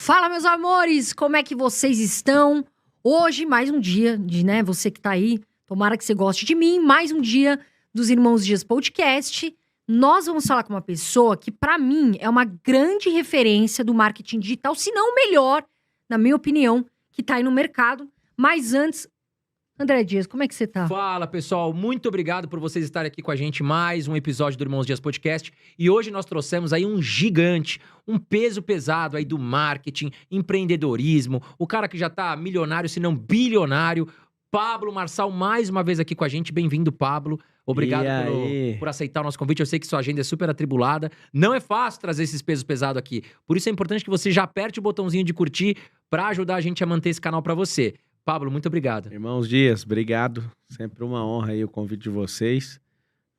Fala, meus amores, como é que vocês estão? Hoje, mais um dia de, você que tá aí, tomara que você goste de mim, mais um dia dos Irmãos Dias Podcast. Nós vamos falar com uma pessoa que, pra mim, é uma grande referência do marketing digital, se não o melhor, na minha opinião, que tá aí no mercado. Mas antes, André Dias, como é que você tá? Fala, pessoal. Muito obrigado por vocês estarem aqui com a gente. Mais um episódio do Irmãos Dias Podcast. E hoje nós trouxemos aí um gigante, um peso pesado aí do marketing, empreendedorismo, o cara que já tá milionário, se não bilionário, Pablo Marçal, mais uma vez aqui com a gente. Bem-vindo, Pablo. Obrigado por aceitar o nosso convite. Eu sei que sua agenda é super atribulada. Não é fácil trazer esses pesos pesados aqui. Por isso é importante que você já aperte o botãozinho de curtir para ajudar a gente a manter esse canal para você. Pablo, muito obrigado. Irmãos Dias, obrigado. Sempre uma honra aí o convite de vocês.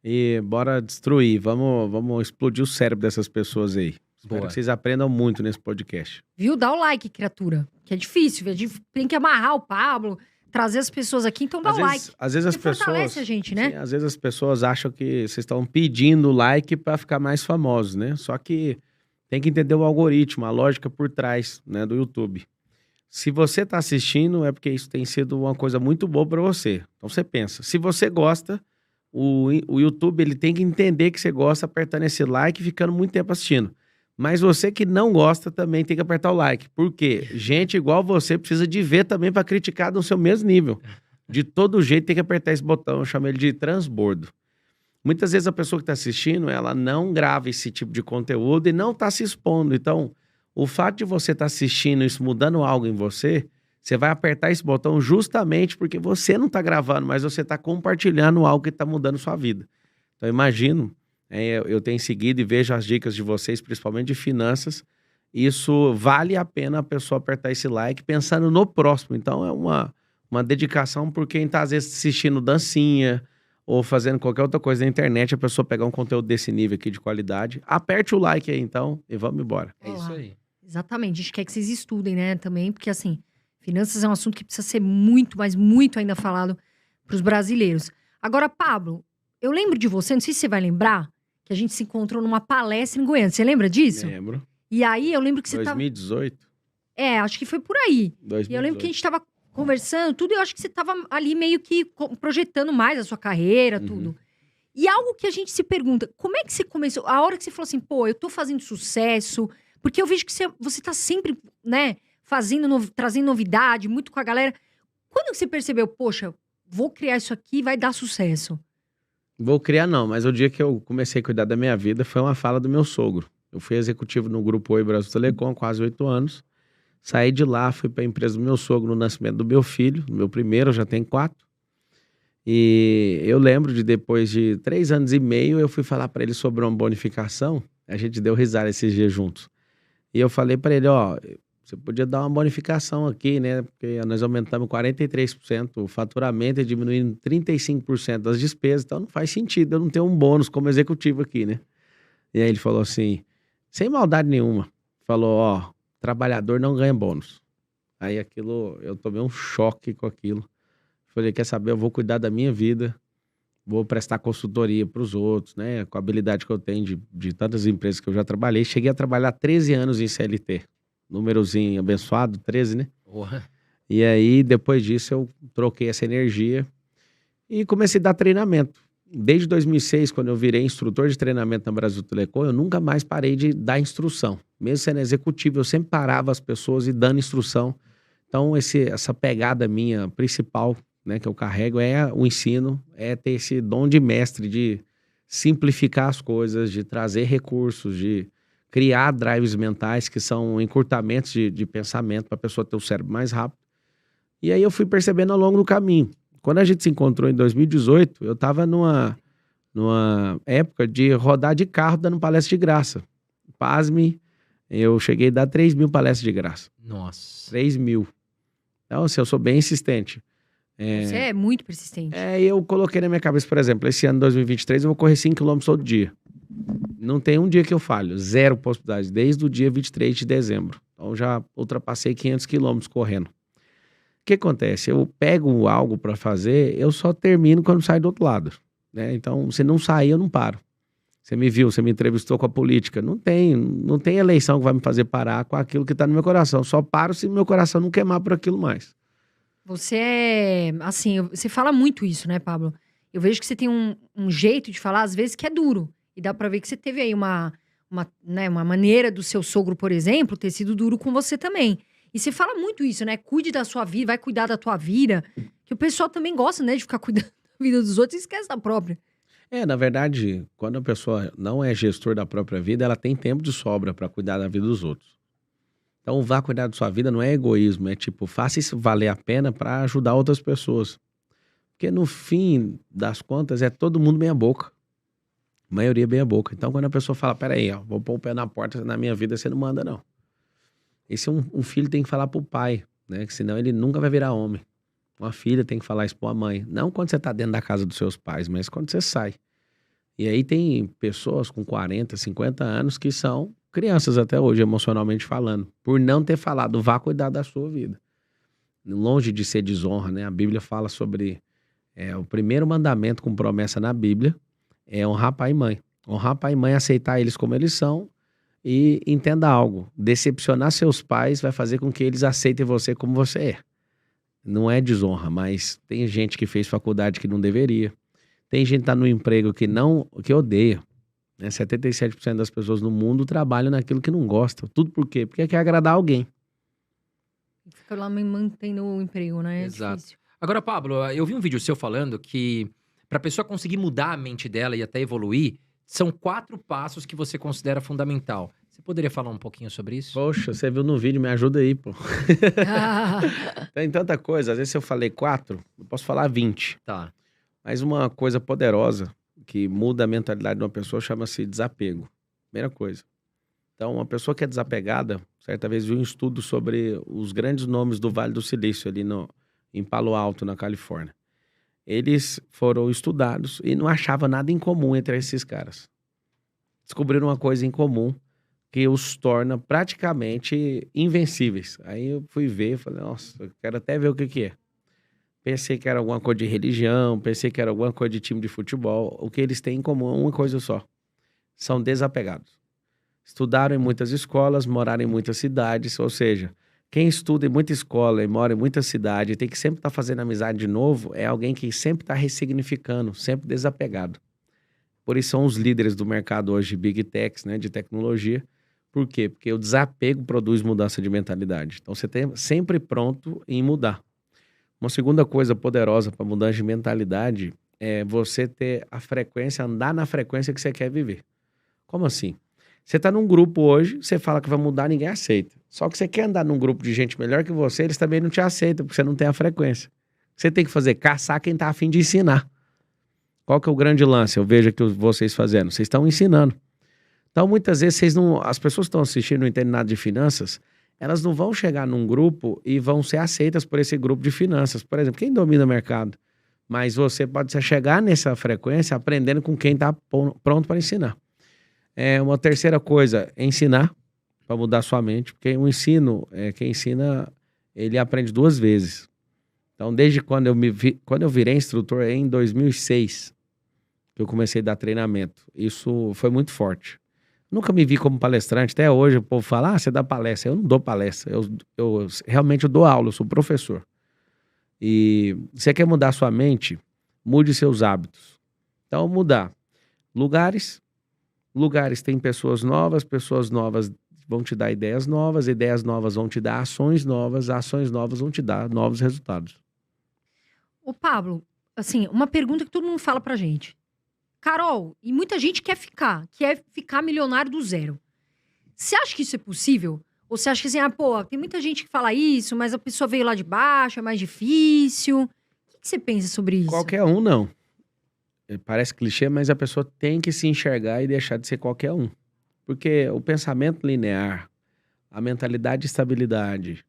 E bora destruir. Vamos explodir o cérebro dessas pessoas aí. Espero que vocês aprendam muito nesse podcast. Viu? Dá o like, criatura. Que é difícil. Tem que amarrar o Pablo, trazer as pessoas aqui, então dá o like. Às vezes as pessoas fortalece a gente, né? Sim, às vezes as pessoas acham que vocês estão pedindo like para ficar mais famosos, né? Só que tem que entender o algoritmo, a lógica por trás, né, do YouTube. Se você está assistindo, é porque isso tem sido uma coisa muito boa para você. Então você pensa, se você gosta, o YouTube ele tem que entender que você gosta apertando esse like e ficando muito tempo assistindo. Mas você que não gosta também tem que apertar o like. Por quê? Gente igual você precisa de ver também para criticar no seu mesmo nível. De todo jeito tem que apertar esse botão, eu chamo ele de transbordo. Muitas vezes a pessoa que está assistindo, ela não grava esse tipo de conteúdo e não está se expondo. Então, o fato de você estar assistindo isso mudando algo em você, você vai apertar esse botão justamente porque você não está gravando, mas você está compartilhando algo que está mudando sua vida. Então, imagino, eu tenho seguido e vejo as dicas de vocês, principalmente de finanças, isso vale a pena a pessoa apertar esse like pensando no próximo. Então, é uma dedicação por quem está, às vezes, assistindo dancinha ou fazendo qualquer outra coisa na internet, a pessoa pegar um conteúdo desse nível aqui de qualidade. Aperte o like aí, então, e vamos embora. É isso aí. Exatamente, a gente quer que vocês estudem, né, também, porque assim, finanças é um assunto que precisa ser muito, mas muito ainda falado para os brasileiros. Agora, Pablo, eu lembro de você, não sei se você vai lembrar, que a gente se encontrou numa palestra em Goiânia, você lembra disso? Lembro. E aí, eu lembro que você 2018? Acho que foi por aí. 2018. E eu lembro que a gente tava conversando, tudo, e eu acho que você tava ali meio que projetando mais a sua carreira, tudo. E algo que a gente se pergunta, como é que você começou? A hora que você falou assim, pô, eu tô fazendo sucesso. Porque eu vejo que você tá sempre, né, trazendo novidade, muito com a galera. Quando você percebeu, poxa, vou criar isso aqui e vai dar sucesso? Vou criar não, mas o dia que eu comecei a cuidar da minha vida foi uma fala do meu sogro. Eu fui executivo no Grupo Oi Brasil Telecom há quase 8 anos. Saí de lá, fui para a empresa do meu sogro no nascimento do meu filho, meu primeiro, eu já tenho 4. E eu lembro de depois de 3 anos e meio, eu fui falar para ele sobre uma bonificação. A gente deu risada esses dias juntos. E eu falei para ele, ó, você podia dar uma bonificação aqui, né? Porque nós aumentamos 43% o faturamento e diminuindo 35% das despesas, então não faz sentido eu não ter um bônus como executivo aqui, né? E aí ele falou assim, sem maldade nenhuma, falou, ó, trabalhador não ganha bônus. Aí aquilo, eu tomei um choque com aquilo. Falei, quer saber, eu vou cuidar da minha vida, vou prestar consultoria para os outros, né? Com a habilidade que eu tenho de tantas empresas que eu já trabalhei. Cheguei a trabalhar 13 anos em CLT. Númerozinho abençoado, 13, né? Porra. E aí, depois disso, eu troquei essa energia e comecei a dar treinamento. Desde 2006, quando eu virei instrutor de treinamento na Brasil Telecom, eu nunca mais parei de dar instrução. Mesmo sendo executivo, eu sempre parava as pessoas e dando instrução. Então, essa pegada minha principal, né, que eu carrego é o ensino, é ter esse dom de mestre, de simplificar as coisas, de trazer recursos, de criar drives mentais, que são encurtamentos de pensamento para a pessoa ter o cérebro mais rápido. E aí eu fui percebendo ao longo do caminho. Quando a gente se encontrou em 2018, eu estava numa época de rodar de carro dando palestra de graça. Pasme, eu cheguei a dar 3 mil palestras de graça. Nossa. 3 mil. Então, assim, eu sou bem insistente. Você é muito persistente. Eu coloquei na minha cabeça, por exemplo, esse ano 2023 eu vou correr 5 km todo dia. Não tem um dia que eu falho, 0 possibilidades, desde o dia 23 de dezembro. Então já ultrapassei 500 km correndo. O que acontece? Eu pego algo para fazer, eu só termino quando saio do outro lado, né? Então, se não sair, eu não paro. Você me viu, você me entrevistou com a política. Não tem eleição que vai me fazer parar com aquilo que tá no meu coração. Só paro se meu coração não queimar por aquilo mais. Você é, assim, você fala muito isso, né, Pablo? Eu vejo que você tem um jeito de falar, às vezes, que é duro. E dá pra ver que você teve aí né, uma maneira do seu sogro, por exemplo, ter sido duro com você também. E você fala muito isso, né? Cuide da sua vida, vai cuidar da tua vida. Que o pessoal também gosta, né, de ficar cuidando da vida dos outros e esquece da própria. Na verdade, quando a pessoa não é gestor da própria vida, ela tem tempo de sobra para cuidar da vida dos outros. Então, vá cuidar da sua vida não é egoísmo, é tipo, faça isso valer a pena para ajudar outras pessoas. Porque no fim das contas, é todo mundo meia boca. A maioria meia boca. Então, quando a pessoa fala, peraí, ó, vou pôr o pé na porta, na minha vida você não manda, não. Esse um filho tem que falar pro pai, né? Que senão ele nunca vai virar homem. Uma filha tem que falar isso pra mãe. Não quando você tá dentro da casa dos seus pais, mas quando você sai. E aí tem pessoas com 40, 50 anos que são crianças até hoje, emocionalmente falando. Por não ter falado, vá cuidar da sua vida. Longe de ser desonra, né? A Bíblia fala sobre o primeiro mandamento com promessa na Bíblia é honrar pai e mãe. Honrar pai e mãe, aceitar eles como eles são e entenda algo. Decepcionar seus pais vai fazer com que eles aceitem você como você é. Não é desonra, mas tem gente que fez faculdade que não deveria. Tem gente que tá no emprego que odeia. Né? 77% das pessoas no mundo trabalham naquilo que não gostam. Tudo por quê? Porque quer agradar alguém. Fica lá mantendo o emprego, né? É Exato. difícil. Agora, Pablo, eu vi um vídeo seu falando que pra pessoa conseguir mudar a mente dela e até evoluir, são 4 passos que você considera fundamental. Você poderia falar um pouquinho sobre isso? Poxa, você viu no vídeo, me ajuda aí, pô. Tem tanta coisa. Às vezes se eu falei 4, eu posso falar 20. Tá. Mas uma coisa poderosa que muda a mentalidade de uma pessoa chama-se desapego. Primeira coisa. Então, uma pessoa que é desapegada, certa vez vi um estudo sobre os grandes nomes do Vale do Silício, ali em Palo Alto, na Califórnia. Eles foram estudados e não achavam nada em comum entre esses caras. Descobriram uma coisa em comum que os torna praticamente invencíveis. Aí eu fui ver e falei, nossa, eu quero até ver o que é. Pensei que era alguma coisa de religião, pensei que era alguma coisa de time de futebol. O que eles têm em comum é uma coisa só. São desapegados. Estudaram em muitas escolas, moraram em muitas cidades, ou seja, quem estuda em muita escola e mora em muita cidade e tem que sempre estar fazendo amizade de novo, é alguém que sempre está ressignificando, sempre desapegado. Por isso são os líderes do mercado hoje, Big Techs, né, de tecnologia. Por quê? Porque o desapego produz mudança de mentalidade. Então você tem sempre pronto em mudar. Uma segunda coisa poderosa para mudança de mentalidade é você ter a frequência, andar na frequência que você quer viver. Como assim? Você está num grupo hoje, você fala que vai mudar, ninguém aceita. Só que você quer andar num grupo de gente melhor que você, eles também não te aceitam, porque você não tem a frequência. Você tem que fazer caçar quem está a fim de ensinar. Qual que é o grande lance? Eu vejo aqui vocês fazendo. Vocês estão ensinando. Então, muitas vezes, as pessoas que estão assistindo não entendem nada de finanças, elas não vão chegar num grupo e vão ser aceitas por esse grupo de finanças. Por exemplo, quem domina o mercado? Mas você pode chegar nessa frequência aprendendo com quem está pronto para ensinar. Uma terceira coisa, ensinar para mudar sua mente, porque o ensino, quem ensina, ele aprende 2 vezes. Então, desde quando eu virei instrutor, em 2006, que eu comecei a dar treinamento. Isso foi muito forte. Nunca me vi como palestrante. Até hoje o povo fala, você dá palestra. Eu não dou palestra. Eu realmente dou aula, eu sou professor. E você quer mudar sua mente, mude seus hábitos. Então, mudar. Lugares têm pessoas novas vão te dar ideias novas vão te dar ações novas vão te dar novos resultados. Ô, Pablo, assim, uma pergunta que todo mundo fala pra gente. Carol, e muita gente quer ficar milionário do zero. Você acha que isso é possível? Ou você acha que assim, tem muita gente que fala isso, mas a pessoa veio lá de baixo, é mais difícil. O que você pensa sobre isso? Qualquer um, não. Parece clichê, mas a pessoa tem que se enxergar e deixar de ser qualquer um. Porque o pensamento linear, a mentalidade de estabilidade,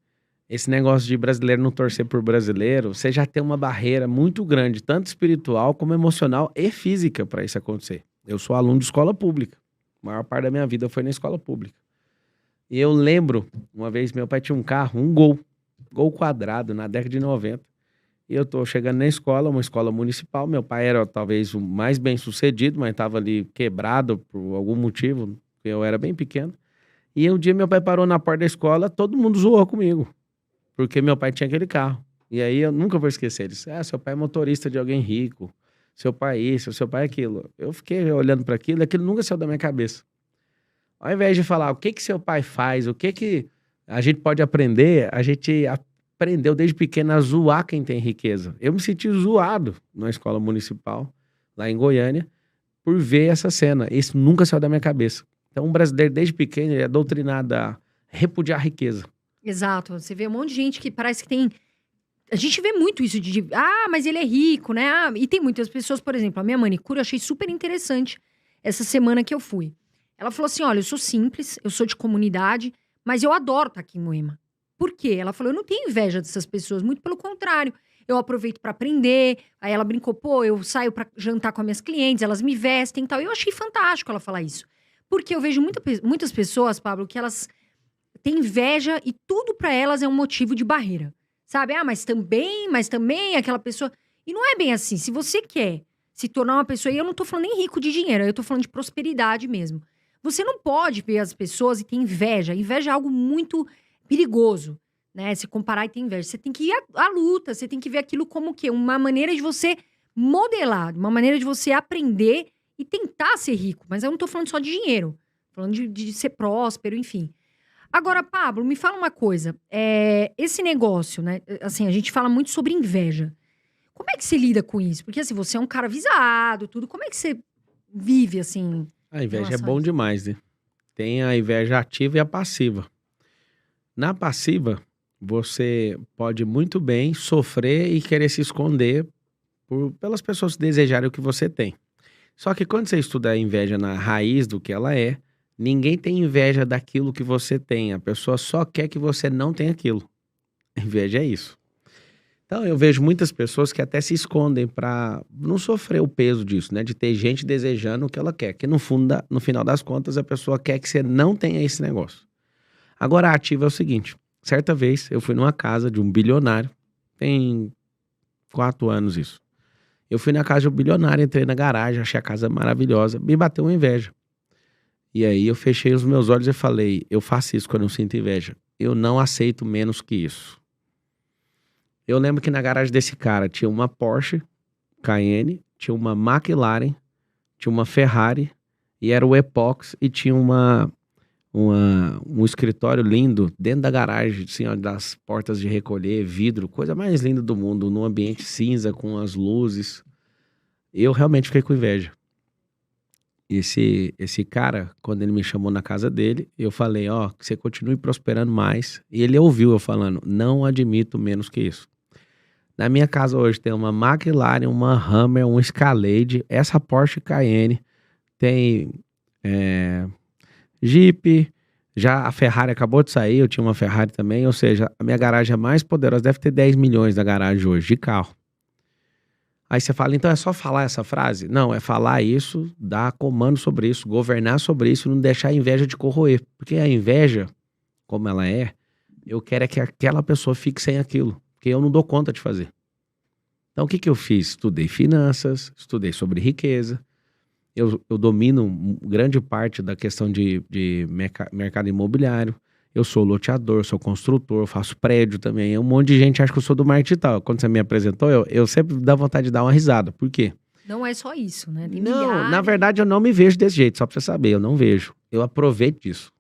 esse negócio de brasileiro não torcer por brasileiro, você já tem uma barreira muito grande, tanto espiritual como emocional e física para isso acontecer. Eu sou aluno de escola pública. A maior parte da minha vida foi na escola pública. E eu lembro, uma vez meu pai tinha um carro, um Gol quadrado, na década de 90. E eu tô chegando na escola, uma escola municipal. Meu pai era talvez o mais bem sucedido, mas estava ali quebrado por algum motivo, porque eu era bem pequeno. E um dia meu pai parou na porta da escola, todo mundo zoou comigo, porque meu pai tinha aquele carro. E aí eu nunca vou esquecer. Ele disse, seu pai é motorista de alguém rico, seu pai isso, seu pai aquilo. Eu fiquei olhando para aquilo e aquilo nunca saiu da minha cabeça. Ao invés de falar o que seu pai faz, o que a gente pode aprender, a gente aprendeu desde pequeno a zoar quem tem riqueza. Eu me senti zoado na escola municipal, lá em Goiânia, por ver essa cena. Isso nunca saiu da minha cabeça. Então, um brasileiro, desde pequeno, ele é doutrinado a repudiar a riqueza. Exato. Você vê um monte de gente que parece que tem... A gente vê muito isso mas ele é rico, né? E tem muitas pessoas, por exemplo, a minha manicure, eu achei super interessante essa semana que eu fui. Ela falou assim, olha, eu sou simples, eu sou de comunidade, mas eu adoro estar aqui em Moema. Por quê? Ela falou, eu não tenho inveja dessas pessoas, muito pelo contrário. Eu aproveito para aprender. Aí ela brincou, eu saio para jantar com as minhas clientes, elas me vestem e tal. Eu achei fantástico ela falar isso. Porque eu vejo muitas pessoas, Pablo, que elas têm inveja e tudo para elas é um motivo de barreira. Sabe? Mas também aquela pessoa... E não é bem assim. Se você quer se tornar uma pessoa... E eu não tô falando nem rico de dinheiro, eu tô falando de prosperidade mesmo. Você não pode ver as pessoas e ter inveja. Inveja é algo muito perigoso, né? Se comparar e ter inveja. Você tem que ir à luta, você tem que ver aquilo como o quê? Uma maneira de você modelar, uma maneira de você aprender e tentar ser rico. Mas eu não tô falando só de dinheiro. Tô falando de ser próspero, enfim. Agora, Pablo, me fala uma coisa. Esse negócio, né? Assim, a gente fala muito sobre inveja. Como é que você lida com isso? Porque, assim, você é um cara avisado, tudo. Como é que você vive, assim... A inveja é bom demais, né? Tem a inveja ativa e a passiva. Na passiva, você pode muito bem sofrer e querer se esconder pelas pessoas que desejarem o que você tem. Só que quando você estuda a inveja na raiz do que ela é, ninguém tem inveja daquilo que você tem. A pessoa só quer que você não tenha aquilo. A inveja é isso. Então, eu vejo muitas pessoas que até se escondem para não sofrer o peso disso, né? De ter gente desejando o que ela quer. Que no final das contas, a pessoa quer que você não tenha esse negócio. Agora, a ativa é o seguinte. Certa vez, eu fui numa casa de um bilionário. Tem 4 anos isso. Eu fui na casa de um bilionário, entrei na garagem, achei a casa maravilhosa. Me bateu uma inveja. E aí, eu fechei os meus olhos e falei, eu faço isso quando eu sinto inveja. Eu não aceito menos que isso. Eu lembro que na garagem desse cara tinha uma Porsche Cayenne, tinha uma McLaren, tinha uma Ferrari, e era o Epox, e tinha um escritório lindo dentro da garagem, assim, ó, das portas de recolher, vidro, coisa mais linda do mundo, num ambiente cinza, com as luzes. Eu realmente fiquei com inveja. Esse cara, quando ele me chamou na casa dele, eu falei, que você continue prosperando mais. E ele ouviu eu falando, não admito menos que isso. Na minha casa hoje tem uma McLaren, uma Hummer, um Escalade, essa Porsche Cayenne, tem Jeep, já a Ferrari acabou de sair, eu tinha uma Ferrari também, ou seja, a minha garagem é mais poderosa, deve ter 10 milhões da garagem hoje, de carro. Aí você fala, então é só falar essa frase? Não, é falar isso, dar comando sobre isso, governar sobre isso, não deixar a inveja de corroer. Porque a inveja, como ela é, eu quero é que aquela pessoa fique sem aquilo. Porque eu não dou conta de fazer. Então, o que eu fiz? Estudei finanças, estudei sobre riqueza. Eu domino grande parte da questão de mercado imobiliário. Eu sou loteador, sou construtor, faço prédio também. Um monte de gente acha que eu sou do marketing digital. Quando você me apresentou, eu sempre dá vontade de dar uma risada. Por quê? Não é só isso, né? Tem não, milhares. Na verdade eu não me vejo desse jeito, só pra você saber, eu não vejo. Eu aproveito disso.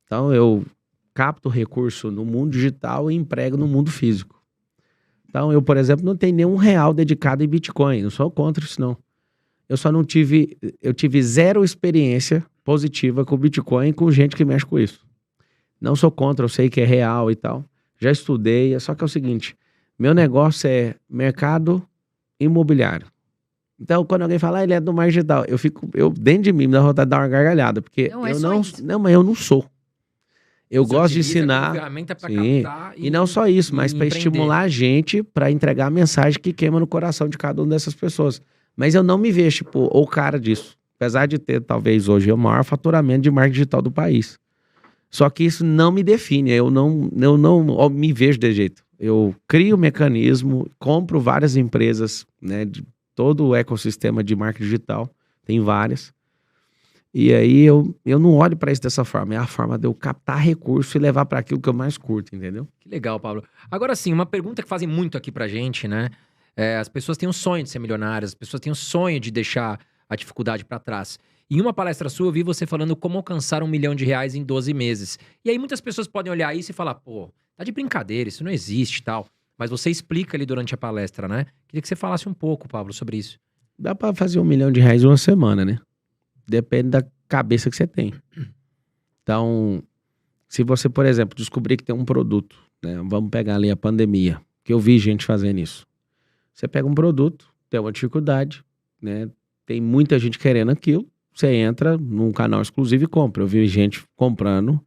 Então eu capto recurso no mundo digital e emprego no mundo físico. Então eu, por exemplo, não tenho nenhum real dedicado em Bitcoin, não sou contra isso não. Eu tive zero experiência positiva com Bitcoin e com gente que mexe com isso. Não sou contra, eu sei que é real e tal. Já estudei, só que é o seguinte, meu negócio é mercado imobiliário. Então, quando alguém fala, ele é do marketing digital, eu dentro de mim me dá vontade de dar uma gargalhada, porque mas eu não sou. Eu gosto de ensinar, ferramenta pra sim, captar e não só isso, mas para estimular a gente, para entregar a mensagem que queima no coração de cada uma dessas pessoas. Mas eu não me vejo, tipo, o cara disso. Apesar de ter, talvez, hoje, o maior faturamento de marketing digital do país. Só que isso não me define, eu não me vejo desse jeito. eu crio o mecanismo, compro várias empresas, né, de todo o ecossistema de marketing digital, tem várias. E aí eu não olho para isso dessa forma, é a forma de eu captar recurso e levar para aquilo que eu mais curto, entendeu? Que legal, Pablo. Agora sim, uma pergunta que fazem muito aqui pra gente, né? As pessoas têm um sonho de ser milionárias, as pessoas têm um sonho de deixar a dificuldade pra trás. Em uma palestra sua, eu vi você falando como alcançar R$1 milhão em 12 meses. E aí muitas pessoas podem olhar isso e falar, pô, tá de brincadeira, isso não existe e tal. Mas você explica ali durante a palestra, né? Queria que você falasse um pouco, Pablo, sobre isso. Dá para fazer R$1 milhão em uma semana, né? Depende da cabeça que você tem. Então, se você, por exemplo, descobrir que tem um produto, né? Vamos pegar ali a pandemia, que eu vi gente fazendo isso. Você pega um produto, tem uma dificuldade, né? Tem muita gente querendo aquilo, você entra num canal exclusivo e compra. Eu vi gente comprando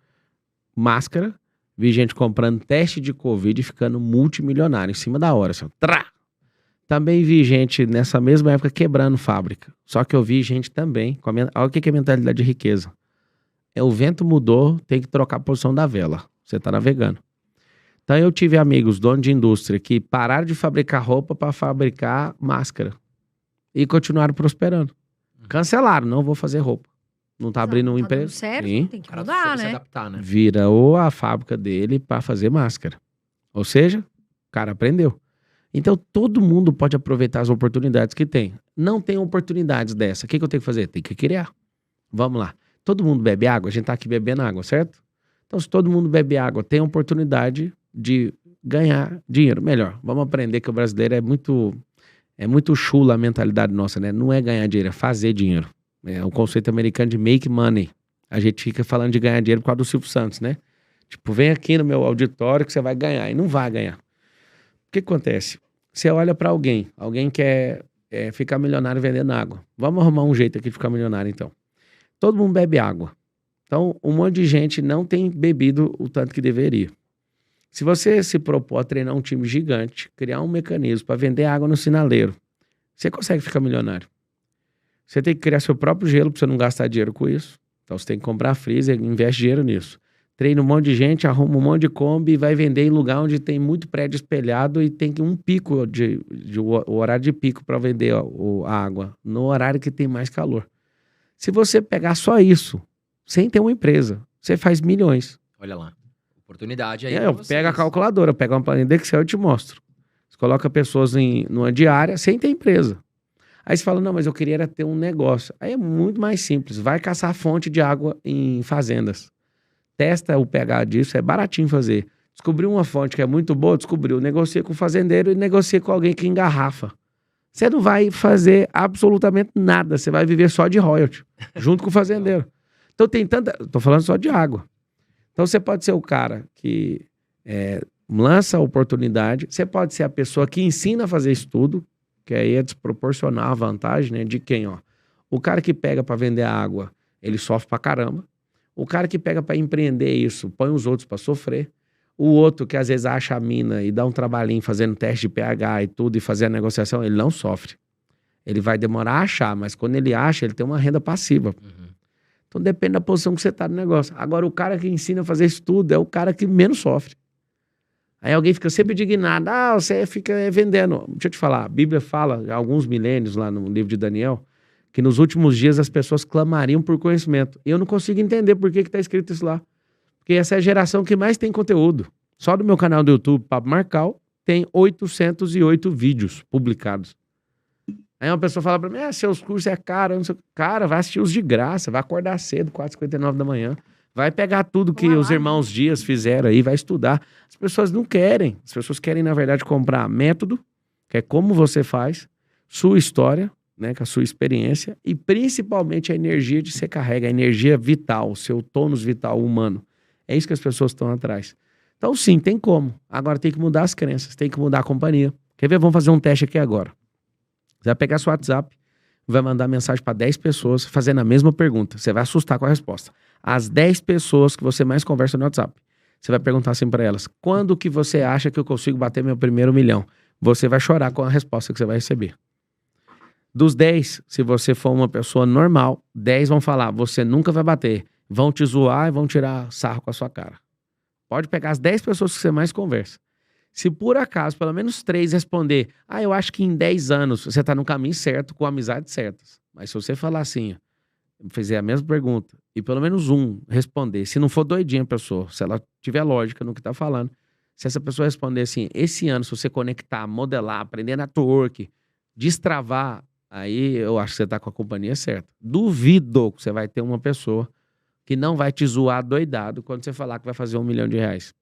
máscara, vi gente comprando teste de Covid e ficando multimilionário em cima da hora, assim, trá! Também vi gente nessa mesma época quebrando fábrica. Só que eu vi gente também, olha o que é mentalidade de riqueza. O vento mudou, tem que trocar a posição da vela. Você tá navegando. Então eu tive amigos, donos de indústria, que pararam de fabricar roupa para fabricar máscara. E continuaram prosperando. Cancelaram, não vou fazer roupa. Não tá abrindo uma empresa. Certo, Sim. tem que O cara mudar, soube se né? adaptar, né? Virou a fábrica dele para fazer máscara. Ou seja, o cara aprendeu. Então todo mundo pode aproveitar as oportunidades que tem. Não tem oportunidades dessa. O que eu tenho que fazer? Tem que criar. Vamos lá. Todo mundo bebe água? A gente tá aqui bebendo água, certo? Então se todo mundo bebe água, tem a oportunidade de ganhar dinheiro. Melhor, vamos aprender que o brasileiro é muito chula a mentalidade nossa, né? Não é ganhar dinheiro, é fazer dinheiro. É o conceito americano de make money. A gente fica falando de ganhar dinheiro por causa do Silvio Santos, né? Tipo, vem aqui no meu auditório que você vai ganhar. E não vai ganhar. O que acontece? Você olha pra alguém quer ficar milionário vendendo água. Vamos arrumar um jeito aqui de ficar milionário, então. Todo mundo bebe água. Então, um monte de gente não tem bebido o tanto que deveria. Se você se propor a treinar um time gigante, criar um mecanismo para vender água no sinaleiro, você consegue ficar milionário. Você tem que criar seu próprio gelo para você não gastar dinheiro com isso. Então, você tem que comprar freezer e investe dinheiro nisso. Treina um monte de gente, arruma um monte de Kombi e vai vender em lugar onde tem muito prédio espelhado e tem um pico, o horário de pico para vender a água, no horário que tem mais calor. Se você pegar só isso, sem ter uma empresa, você faz milhões. Olha lá. Oportunidade aí. Eu pego a calculadora, eu pego uma planilha de Excel e te mostro. Você coloca pessoas numa diária sem ter empresa. Aí você fala, não, mas eu queria era ter um negócio. Aí é muito mais simples. Vai caçar fonte de água em fazendas. Testa o pH disso, é baratinho fazer. Descobriu uma fonte que é muito boa, descobriu. Negocia com o fazendeiro e negocia com alguém que engarrafa. Você não vai fazer absolutamente nada. Você vai viver só de royalty, junto com o fazendeiro. Então tem tanta... Tô falando só de água. Então você pode ser o cara que lança a oportunidade, você pode ser a pessoa que ensina a fazer estudo, que aí é desproporcional a vantagem, né? De quem, ó? O cara que pega para vender água, ele sofre pra caramba. O cara que pega para empreender isso, põe os outros para sofrer. O outro que às vezes acha a mina e dá um trabalhinho fazendo teste de pH e tudo e fazer a negociação, ele não sofre. Ele vai demorar a achar, mas quando ele acha, ele tem uma renda passiva. Então depende da posição que você tá no negócio. Agora, o cara que ensina a fazer isso tudo é o cara que menos sofre. Aí alguém fica sempre indignado. Ah, você fica vendendo. Deixa eu te falar, a Bíblia fala, há alguns milênios lá no livro de Daniel, que nos últimos dias as pessoas clamariam por conhecimento. E eu não consigo entender por que tá escrito isso lá. Porque essa é a geração que mais tem conteúdo. Só do meu canal do YouTube, Pablo Marcal, tem 808 vídeos publicados. Aí uma pessoa fala pra mim, seus cursos é caro. Não sei... Cara, vai assistir os de graça, vai acordar cedo, 4h59 da manhã. Vai pegar tudo que os irmãos Dias fizeram aí, vai estudar. As pessoas não querem. As pessoas querem, na verdade, comprar método, que é como você faz, sua história, né, com a sua experiência, e principalmente a energia que você carrega, a energia vital, o seu tônus vital humano. É isso que as pessoas estão atrás. Então, sim, tem como. Agora tem que mudar as crenças, tem que mudar a companhia. Quer ver? Vamos fazer um teste aqui agora. Você vai pegar seu WhatsApp, vai mandar mensagem para 10 pessoas fazendo a mesma pergunta. Você vai assustar com a resposta. As 10 pessoas que você mais conversa no WhatsApp. Você vai perguntar assim para elas: quando que você acha que eu consigo bater meu primeiro milhão? Você vai chorar com a resposta que você vai receber. Dos 10, se você for uma pessoa normal, 10 vão falar: você nunca vai bater. Vão te zoar e vão tirar sarro com a sua cara. Pode pegar as 10 pessoas que você mais conversa. Se por acaso, pelo menos 3 responder, eu acho que em 10 anos você tá no caminho certo, com amizades certas. Mas se você falar assim, fizer a mesma pergunta, e pelo menos um responder, se não for doidinha a pessoa, se ela tiver lógica no que tá falando, se essa pessoa responder assim, esse ano, se você conectar, modelar, aprender network, destravar, aí eu acho que você tá com a companhia certa. Duvido que você vai ter uma pessoa que não vai te zoar doidado quando você falar que vai fazer R$1 milhão.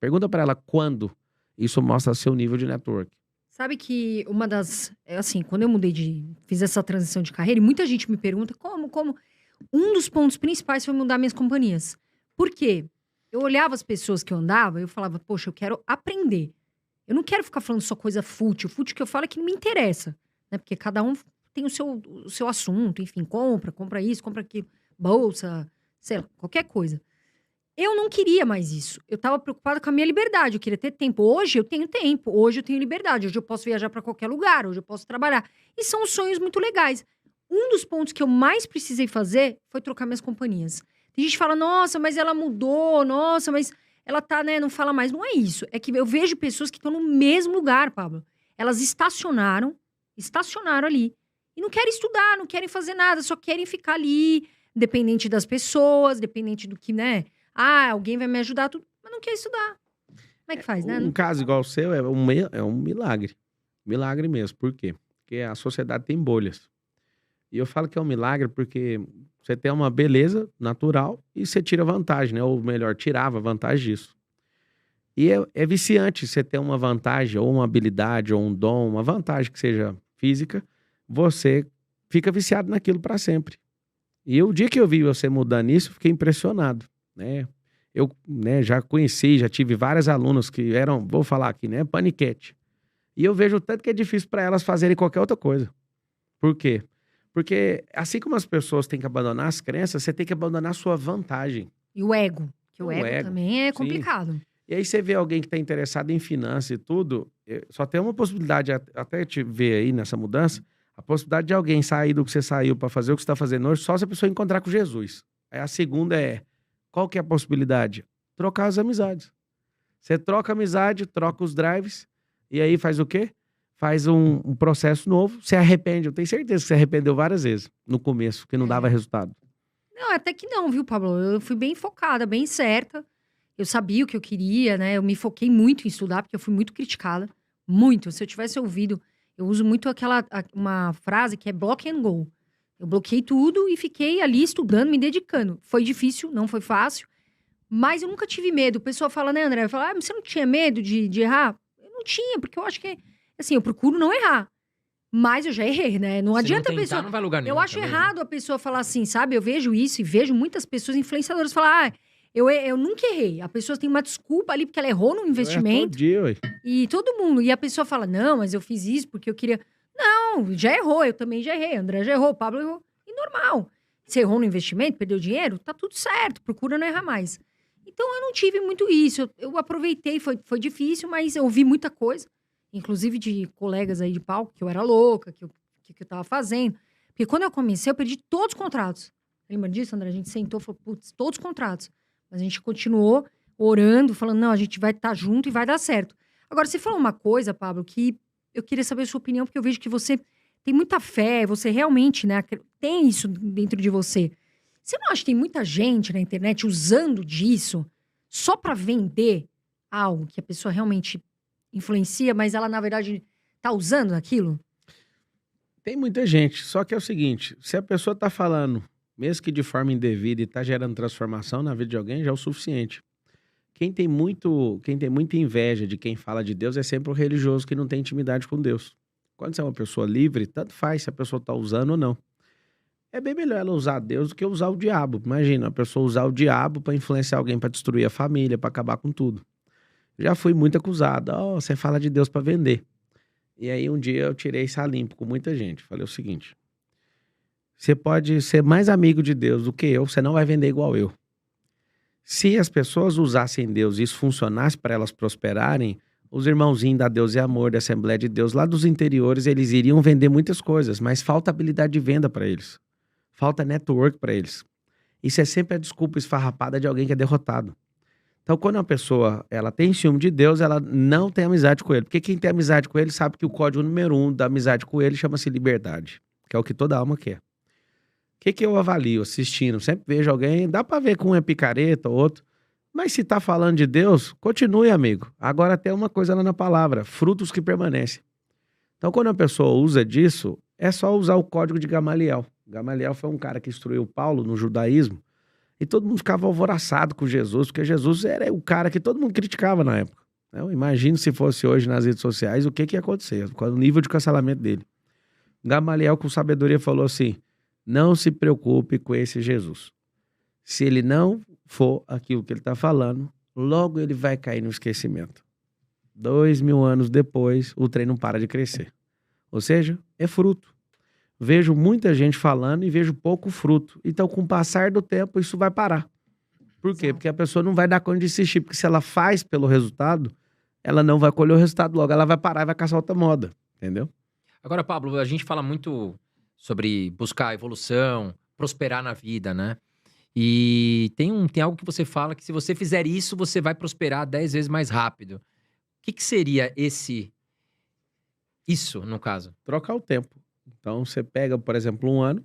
Pergunta pra ela quando. Isso mostra seu nível de network. Sabe que uma das... Assim, quando eu fiz essa transição de carreira, e muita gente me pergunta como... Um dos pontos principais foi mudar minhas companhias. Por quê? Eu olhava as pessoas que eu andava e eu falava, poxa, eu quero aprender. Eu não quero ficar falando só coisa fútil. Fútil que eu falo é que não me interessa, né? Porque cada um tem o seu assunto, enfim, compra isso, compra aquilo, bolsa, sei lá, qualquer coisa. Eu não queria mais isso. Eu tava preocupada com a minha liberdade. Eu queria ter tempo. Hoje eu tenho tempo. Hoje eu tenho liberdade. Hoje eu posso viajar para qualquer lugar. Hoje eu posso trabalhar. E são sonhos muito legais. Um dos pontos que eu mais precisei fazer foi trocar minhas companhias. Tem gente que fala, nossa, mas ela mudou. Nossa, mas ela tá, né, não fala mais. Não é isso. É que eu vejo pessoas que estão no mesmo lugar, Pablo. Elas estacionaram ali. E não querem estudar, não querem fazer nada. Só querem ficar ali, dependente das pessoas, dependente do que, né... alguém vai me ajudar, tudo, mas não quer estudar. Como é que faz, né? Um caso igual o seu é um milagre. Milagre mesmo. Por quê? Porque a sociedade tem bolhas. E eu falo que é um milagre porque você tem uma beleza natural e você tira vantagem, né? Ou melhor, tirava vantagem disso. E é viciante você ter uma vantagem, ou uma habilidade, ou um dom, uma vantagem que seja física, você fica viciado naquilo para sempre. E o dia que eu vi você mudando isso, eu fiquei impressionado. Né? Eu, né, já conheci, já tive várias alunas que eram, vou falar aqui, né, paniquete. E eu vejo o tanto que é difícil para elas fazerem qualquer outra coisa. Por quê? Porque assim como as pessoas têm que abandonar as crenças, você tem que abandonar a sua vantagem. E o ego, que o ego também é complicado. Sim. E aí você vê alguém que está interessado em finanças e tudo, só tem uma possibilidade, até te ver aí nessa mudança, a possibilidade de alguém sair do que você saiu para fazer o que você está fazendo hoje, só se a pessoa encontrar com Jesus. Aí a segunda qual que é a possibilidade? Trocar as amizades. Você troca a amizade, troca os drives, e aí faz o quê? Faz um processo novo, se arrepende. Eu tenho certeza que você arrependeu várias vezes no começo, que não dava resultado. Não, até que não, viu, Pablo? Eu fui bem focada, bem certa. Eu sabia o que eu queria, né? Eu me foquei muito em estudar, porque eu fui muito criticada. Muito. Se eu tivesse ouvido, eu uso muito uma frase que é block and go. Eu bloqueei tudo e fiquei ali estudando, me dedicando. Foi difícil, não foi fácil, mas eu nunca tive medo. O pessoal fala, né, André? Fala, mas você não tinha medo de errar? Eu não tinha, porque eu acho que, assim, eu procuro não errar. Mas eu já errei, né? Não adianta a pessoa... Não vai lugar nenhum eu acho também, errado a pessoa falar assim, sabe? Eu vejo isso e vejo muitas pessoas influenciadoras falar, eu nunca errei. A pessoa tem uma desculpa ali porque ela errou no investimento. Todo dia, ué. E todo mundo. E a pessoa fala, não, mas eu fiz isso porque eu queria... Não, já errou, eu também já errei. André já errou, Pablo errou. E normal. Você errou no investimento, perdeu dinheiro, tá tudo certo, procura não errar mais. Então eu não tive muito isso. Eu aproveitei, foi difícil, mas eu ouvi muita coisa. Inclusive de colegas aí de palco, que eu era louca, que eu tava fazendo. Porque quando eu comecei, eu perdi todos os contratos. Lembra disso, André? A gente sentou e falou, putz, todos os contratos. Mas a gente continuou orando, falando, não, a gente vai estar junto e vai dar certo. Agora, você falou uma coisa, Pablo, que eu queria saber a sua opinião, porque eu vejo que você tem muita fé, você realmente, né, tem isso dentro de você. Você não acha que tem muita gente na internet usando disso só para vender algo que a pessoa realmente influencia, mas ela, na verdade, tá usando aquilo? Tem muita gente, só que é o seguinte, se a pessoa tá falando, mesmo que de forma indevida, e tá gerando transformação na vida de alguém, já é o suficiente. Quem tem muita inveja de quem fala de Deus é sempre o religioso que não tem intimidade com Deus. Quando você é uma pessoa livre, tanto faz se a pessoa tá usando ou não. É bem melhor ela usar Deus do que usar o diabo. Imagina, a pessoa usar o diabo para influenciar alguém, para destruir a família, para acabar com tudo. Já fui muito acusado. Você fala de Deus para vender. E aí um dia eu tirei isso a limpo com muita gente. Falei o seguinte, você pode ser mais amigo de Deus do que eu, você não vai vender igual eu. Se as pessoas usassem Deus e isso funcionasse para elas prosperarem, os irmãozinhos da Deus e Amor, da Assembleia de Deus, lá dos interiores, eles iriam vender muitas coisas, mas falta habilidade de venda para eles. Falta network para eles. Isso é sempre a desculpa esfarrapada de alguém que é derrotado. Então, quando uma pessoa ela tem ciúme de Deus, ela não tem amizade com ele. Porque quem tem amizade com ele sabe que o código número 1 da amizade com ele chama-se liberdade, que é o que toda alma quer. O que eu avalio assistindo? Sempre vejo alguém, dá pra ver que um é picareta, outro. Mas se tá falando de Deus, continue, amigo. Agora tem uma coisa lá na palavra, frutos que permanecem. Então, quando a pessoa usa disso, é só usar o código de Gamaliel. Gamaliel foi um cara que instruiu Paulo no judaísmo. E todo mundo ficava alvoroçado com Jesus, porque Jesus era o cara que todo mundo criticava na época. Eu imagino se fosse hoje nas redes sociais, o que ia acontecer, qual o nível de cancelamento dele. Gamaliel, com sabedoria, falou assim, não se preocupe com esse Jesus. Se ele não for aquilo que ele está falando, logo ele vai cair no esquecimento. 2000 anos depois, o trem não para de crescer. Ou seja, é fruto. Vejo muita gente falando e vejo pouco fruto. Então, com o passar do tempo, isso vai parar. Por quê? Porque a pessoa não vai dar conta de insistir. Porque se ela faz pelo resultado, ela não vai colher o resultado logo. Ela vai parar e vai caçar outra moda. Entendeu? Agora, Pablo, a gente fala muito sobre buscar evolução, prosperar na vida, né? E tem algo que você fala que se você fizer isso, você vai prosperar 10 vezes mais rápido. O que seria isso, no caso? Trocar o tempo. Então, você pega, por exemplo, um ano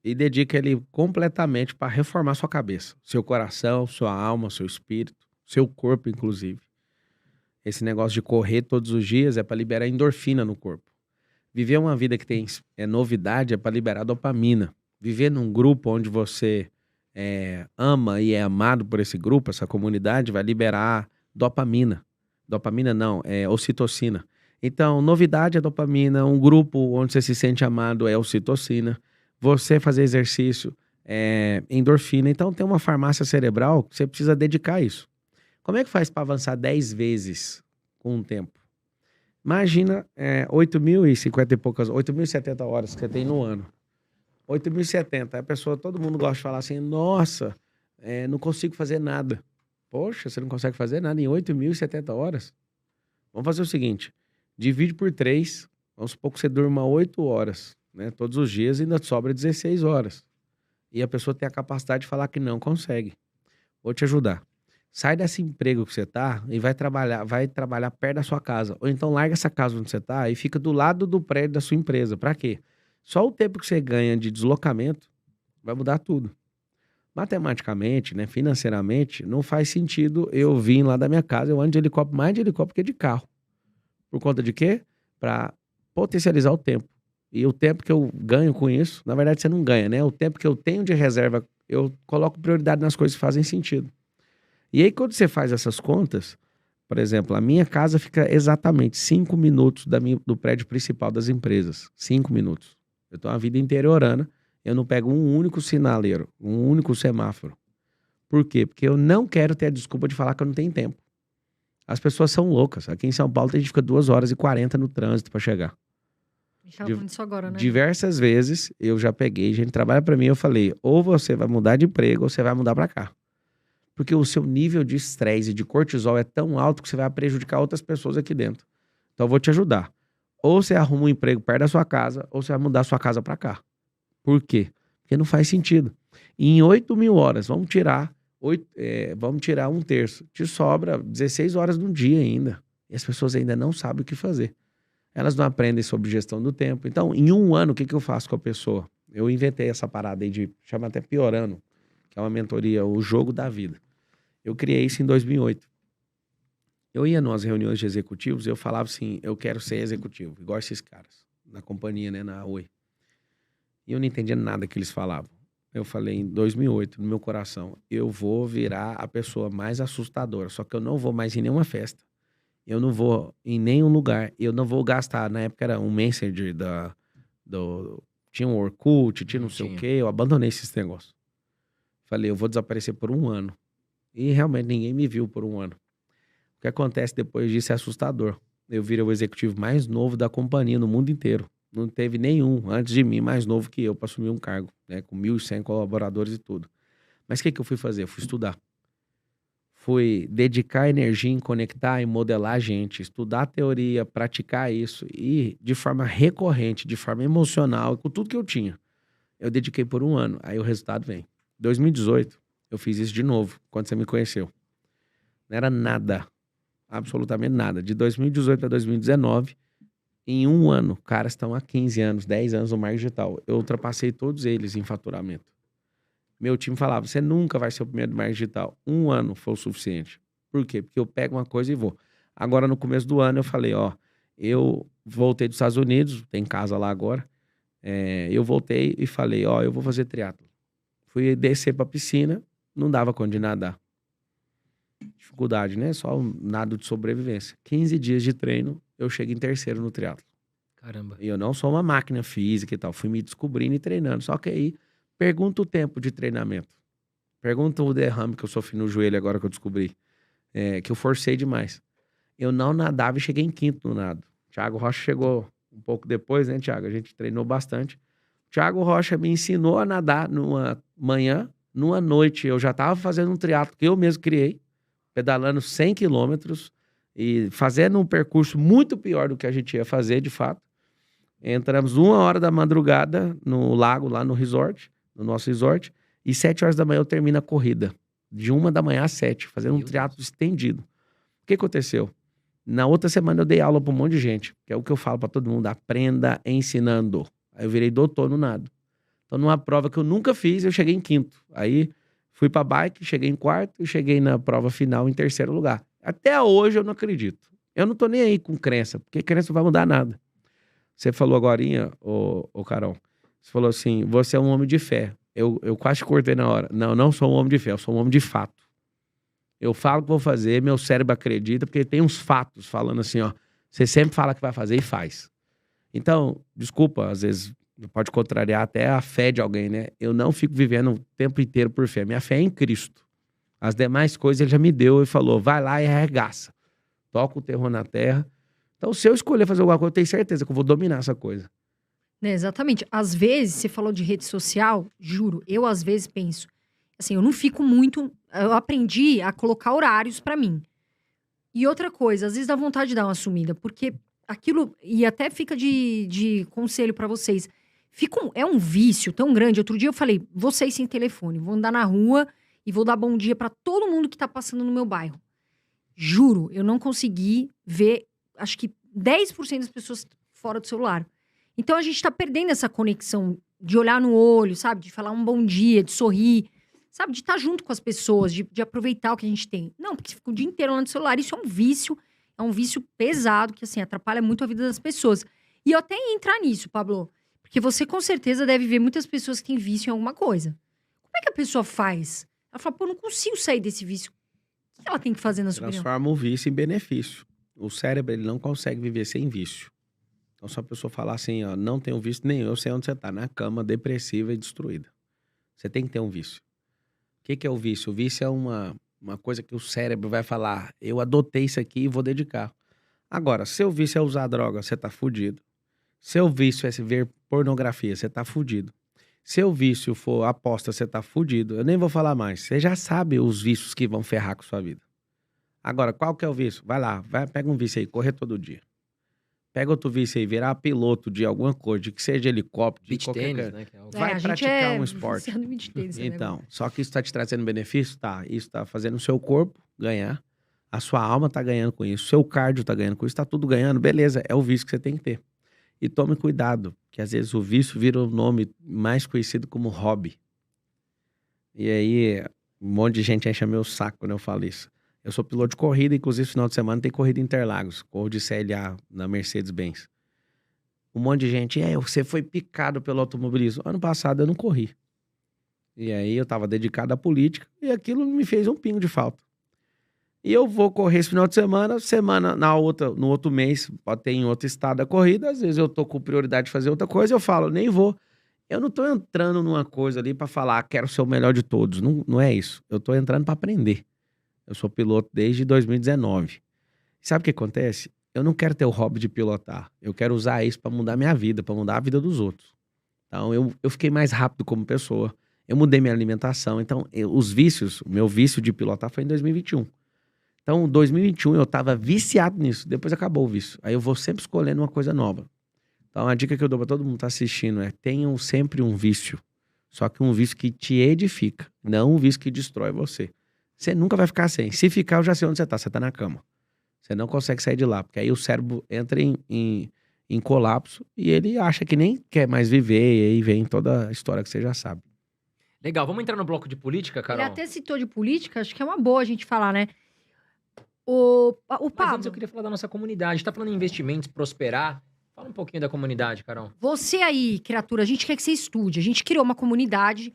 e dedica ele completamente para reformar sua cabeça. Seu coração, sua alma, seu espírito, seu corpo, inclusive. Esse negócio de correr todos os dias é para liberar endorfina no corpo. Viver uma vida que tem novidade é para liberar dopamina. Viver num grupo onde você ama e é amado por esse grupo, essa comunidade, vai liberar dopamina. Dopamina não, é ocitocina. Então, novidade é dopamina, um grupo onde você se sente amado é ocitocina, você fazer exercício é endorfina. Então, tem uma farmácia cerebral que você precisa dedicar isso. Como é que faz para avançar 10 vezes com o tempo? Imagina 8.050 e poucas, 8.070 horas que você tem no ano. 8.070, a pessoa, todo mundo gosta de falar assim, nossa, não consigo fazer nada. Poxa, você não consegue fazer nada em 8.070 horas? Vamos fazer o seguinte, divide por 3, vamos supor que você durma 8 horas, né, todos os dias, e ainda sobra 16 horas. E a pessoa tem a capacidade de falar que não consegue. Vou te ajudar. Sai desse emprego que você tá e vai trabalhar perto da sua casa. Ou então larga essa casa onde você tá e fica do lado do prédio da sua empresa. Pra quê? Só o tempo que você ganha de deslocamento vai mudar tudo. Matematicamente, né, financeiramente, não faz sentido eu vir lá da minha casa, eu ando de helicóptero, mais de helicóptero que de carro. Por conta de quê? Para potencializar o tempo. E o tempo que eu ganho com isso, na verdade você não ganha, né? O tempo que eu tenho de reserva, eu coloco prioridade nas coisas que fazem sentido. E aí quando você faz essas contas, por exemplo, a minha casa fica exatamente 5 minutos do prédio principal das empresas. 5 minutos. Eu tenho uma vida interiorana, eu não pego um único sinaleiro, um único semáforo. Por quê? Porque eu não quero ter a desculpa de falar que eu não tenho tempo. As pessoas são loucas. Aqui em São Paulo a gente fica 2h40 no trânsito para chegar. A gente tava falando disso agora, né? Diversas vezes eu já peguei, gente trabalha para mim, eu falei, ou você vai mudar de emprego ou você vai mudar para cá. Porque o seu nível de estresse e de cortisol é tão alto que você vai prejudicar outras pessoas aqui dentro. Então eu vou te ajudar. Ou você arruma um emprego perto da sua casa, ou você vai mudar a sua casa para cá. Por quê? Porque não faz sentido. E em 8.000 horas, vamos tirar 1/3. Te sobra 16 horas no dia ainda. E as pessoas ainda não sabem o que fazer. Elas não aprendem sobre gestão do tempo. Então, em um ano, o que eu faço com a pessoa? Eu inventei essa parada aí chama até Piorando, que é uma mentoria, o jogo da vida. Eu criei isso em 2008. Eu ia nas reuniões de executivos e eu falava assim, eu quero ser executivo, igual esses caras, na companhia, né, na Oi. E eu não entendia nada que eles falavam. Eu falei em 2008, no meu coração, eu vou virar a pessoa mais assustadora, só que eu não vou mais em nenhuma festa. Eu não vou em nenhum lugar, eu não vou gastar, na época era um Messenger tinha um Orkut, tinha não sei o quê, eu abandonei esses negócios. Falei, eu vou desaparecer por um ano. E realmente ninguém me viu por um ano. O que acontece depois disso é assustador. Eu virei o executivo mais novo da companhia no mundo inteiro. Não teve nenhum antes de mim mais novo que eu para assumir um cargo, né, com 1.100 colaboradores e tudo. Mas o que eu fui fazer? Eu fui estudar. Fui dedicar energia em conectar e modelar a gente, estudar a teoria, praticar isso e de forma recorrente, de forma emocional, com tudo que eu tinha. Eu dediquei por um ano, aí o resultado vem. 2018, eu fiz isso de novo, quando você me conheceu. Não era nada. Absolutamente nada. De 2018 a 2019, em um ano, caras estão há 15 anos, 10 anos no marketing digital. Eu ultrapassei todos eles em faturamento. Meu time falava, você nunca vai ser o primeiro do marketing digital. Um ano foi o suficiente. Por quê? Porque eu pego uma coisa e vou. Agora, no começo do ano, eu falei, eu voltei dos Estados Unidos, tem casa lá agora. Eu voltei e falei, eu vou fazer triatlo. Fui descer pra piscina, não dava conta de nadar. Dificuldade, né? Só um nado de sobrevivência. 15 dias de treino, eu chego em terceiro no triatlo. Caramba. E eu não sou uma máquina física e tal. Fui me descobrindo e treinando. Só que aí, pergunta o tempo de treinamento. Pergunta o derrame que eu sofri no joelho agora que eu descobri. Que eu forcei demais. Eu não nadava e cheguei em quinto no nado. Thiago Rocha chegou um pouco depois, né, Thiago? A gente treinou bastante. Thiago Rocha me ensinou a nadar numa manhã, numa noite. Eu já estava fazendo um triatlo que eu mesmo criei, pedalando 100 quilômetros e fazendo um percurso muito pior do que a gente ia fazer, de fato. Entramos 1h da madrugada no lago, lá no resort, no nosso resort, e 7 horas da manhã eu termino a corrida. De 1 da manhã às 7, fazendo um triatlo estendido. O que aconteceu? Na outra semana eu dei aula para um monte de gente, que é o que eu falo para todo mundo, aprenda ensinando. Aí eu virei doutor no nado. Então, numa prova que eu nunca fiz, eu cheguei em quinto. Aí fui pra bike, cheguei em quarto e cheguei na prova final em terceiro lugar. Até hoje eu não acredito. Eu não tô nem aí com crença, porque crença não vai mudar nada. Você falou agorinha, ô Carol, você falou assim, você é um homem de fé. Eu quase cortei na hora. Não sou um homem de fé, eu sou um homem de fato. Eu falo o que vou fazer, meu cérebro acredita, porque tem uns fatos falando assim, você sempre fala que vai fazer e faz. Então, desculpa, às vezes pode contrariar até a fé de alguém, né? Eu não fico vivendo o tempo inteiro por fé. Minha fé é em Cristo. As demais coisas ele já me deu e falou, vai lá e arregaça. Toca o terror na terra. Então, se eu escolher fazer alguma coisa, eu tenho certeza que eu vou dominar essa coisa. Exatamente. Às vezes, você falou de rede social, juro, eu às vezes penso, assim, eu não fico muito... Eu aprendi a colocar horários pra mim. E outra coisa, às vezes dá vontade de dar uma sumida, porque aquilo, e até fica de conselho pra vocês, é um vício tão grande. Outro dia eu falei, vocês sem telefone, vou andar na rua e vou dar bom dia pra todo mundo que tá passando no meu bairro. Juro, eu não consegui ver, acho que 10% das pessoas fora do celular. Então a gente tá perdendo essa conexão de olhar no olho, sabe? De falar um bom dia, de sorrir, sabe? De estar junto com as pessoas, de aproveitar o que a gente tem. Não, porque você fica o dia inteiro lá no celular. Isso é um vício pesado, que assim, atrapalha muito a vida das pessoas. E eu até ia entrar nisso, Pablo, porque você com certeza deve ver muitas pessoas que têm vício em alguma coisa. Como é que a pessoa faz? Ela fala, pô, eu não consigo sair desse vício. O que ela tem que fazer na sua opinião? Transforma o vício em benefício. O cérebro, ele não consegue viver sem vício. Então, se a pessoa falar assim, não tenho vício nenhum, eu sei onde você tá, na cama, depressiva e destruída. Você tem que ter um vício. O que é o vício? O vício é uma coisa que o cérebro vai falar, eu adotei isso aqui e vou dedicar. Agora, seu vício é usar droga, você tá fudido. Seu vício é ver pornografia, você tá fudido. Seu vício for aposta, você tá fudido. Eu nem vou falar mais. Você já sabe os vícios que vão ferrar com sua vida. Agora, qual que é o vício? Vai lá, pega um vício aí, correr todo dia. Pega outro vício aí, virar piloto de alguma coisa, de que seja helicóptero, de Beach qualquer tênis, coisa. né? Que é algo... Vai praticar um esporte. viciado em beach tênis, né, Então, só que isso tá te trazendo benefício? Tá. Isso tá fazendo o seu corpo ganhar. A sua alma tá ganhando com isso. O seu cardio tá ganhando com isso. Tá tudo ganhando. Beleza, é o vício que você tem que ter. E tome cuidado, que às vezes o vício vira o nome mais conhecido como hobby. E aí, um monte de gente enche meu saco quando eu falo isso. Eu sou piloto de corrida, inclusive no final de semana tem corrida em Interlagos. Corro de CLA na Mercedes-Benz. Um monte de gente, você foi picado pelo automobilismo. Ano passado eu não corri. E aí eu tava dedicado à política e aquilo me fez um pingo de falta. E eu vou correr esse final de semana no outro mês, pode ter em outro estado a corrida, às vezes eu tô com prioridade de fazer outra coisa, eu falo, nem vou. Eu não tô entrando numa coisa ali pra falar, quero ser o melhor de todos. Não é isso. Eu tô entrando pra aprender. Eu sou piloto desde 2019. Sabe o que acontece? Eu não quero ter o hobby de pilotar. Eu quero usar isso pra mudar minha vida, pra mudar a vida dos outros. Então, eu fiquei mais rápido como pessoa. Eu mudei minha alimentação. Então, o meu vício de pilotar foi em 2021. Então, em 2021 eu tava viciado nisso. Depois acabou o vício. Aí eu vou sempre escolhendo uma coisa nova. Então, a dica que eu dou pra todo mundo que tá assistindo é: tenham sempre um vício. Só que um vício que te edifica, não um vício que destrói você. Você nunca vai ficar sem. Se ficar, eu já sei onde você tá. Você tá na cama. Você não consegue sair de lá, porque aí o cérebro entra em colapso e ele acha que nem quer mais viver, e aí vem toda a história que você já sabe. Legal, vamos entrar no bloco de política, Carol? Ele até citou de política, acho que é uma boa a gente falar, né? O Mas antes Pablo, eu queria falar da nossa comunidade. A gente tá falando em investimentos, prosperar. Fala um pouquinho da comunidade, Carol. você aí, criatura, a gente quer que você estude. A gente criou uma comunidade,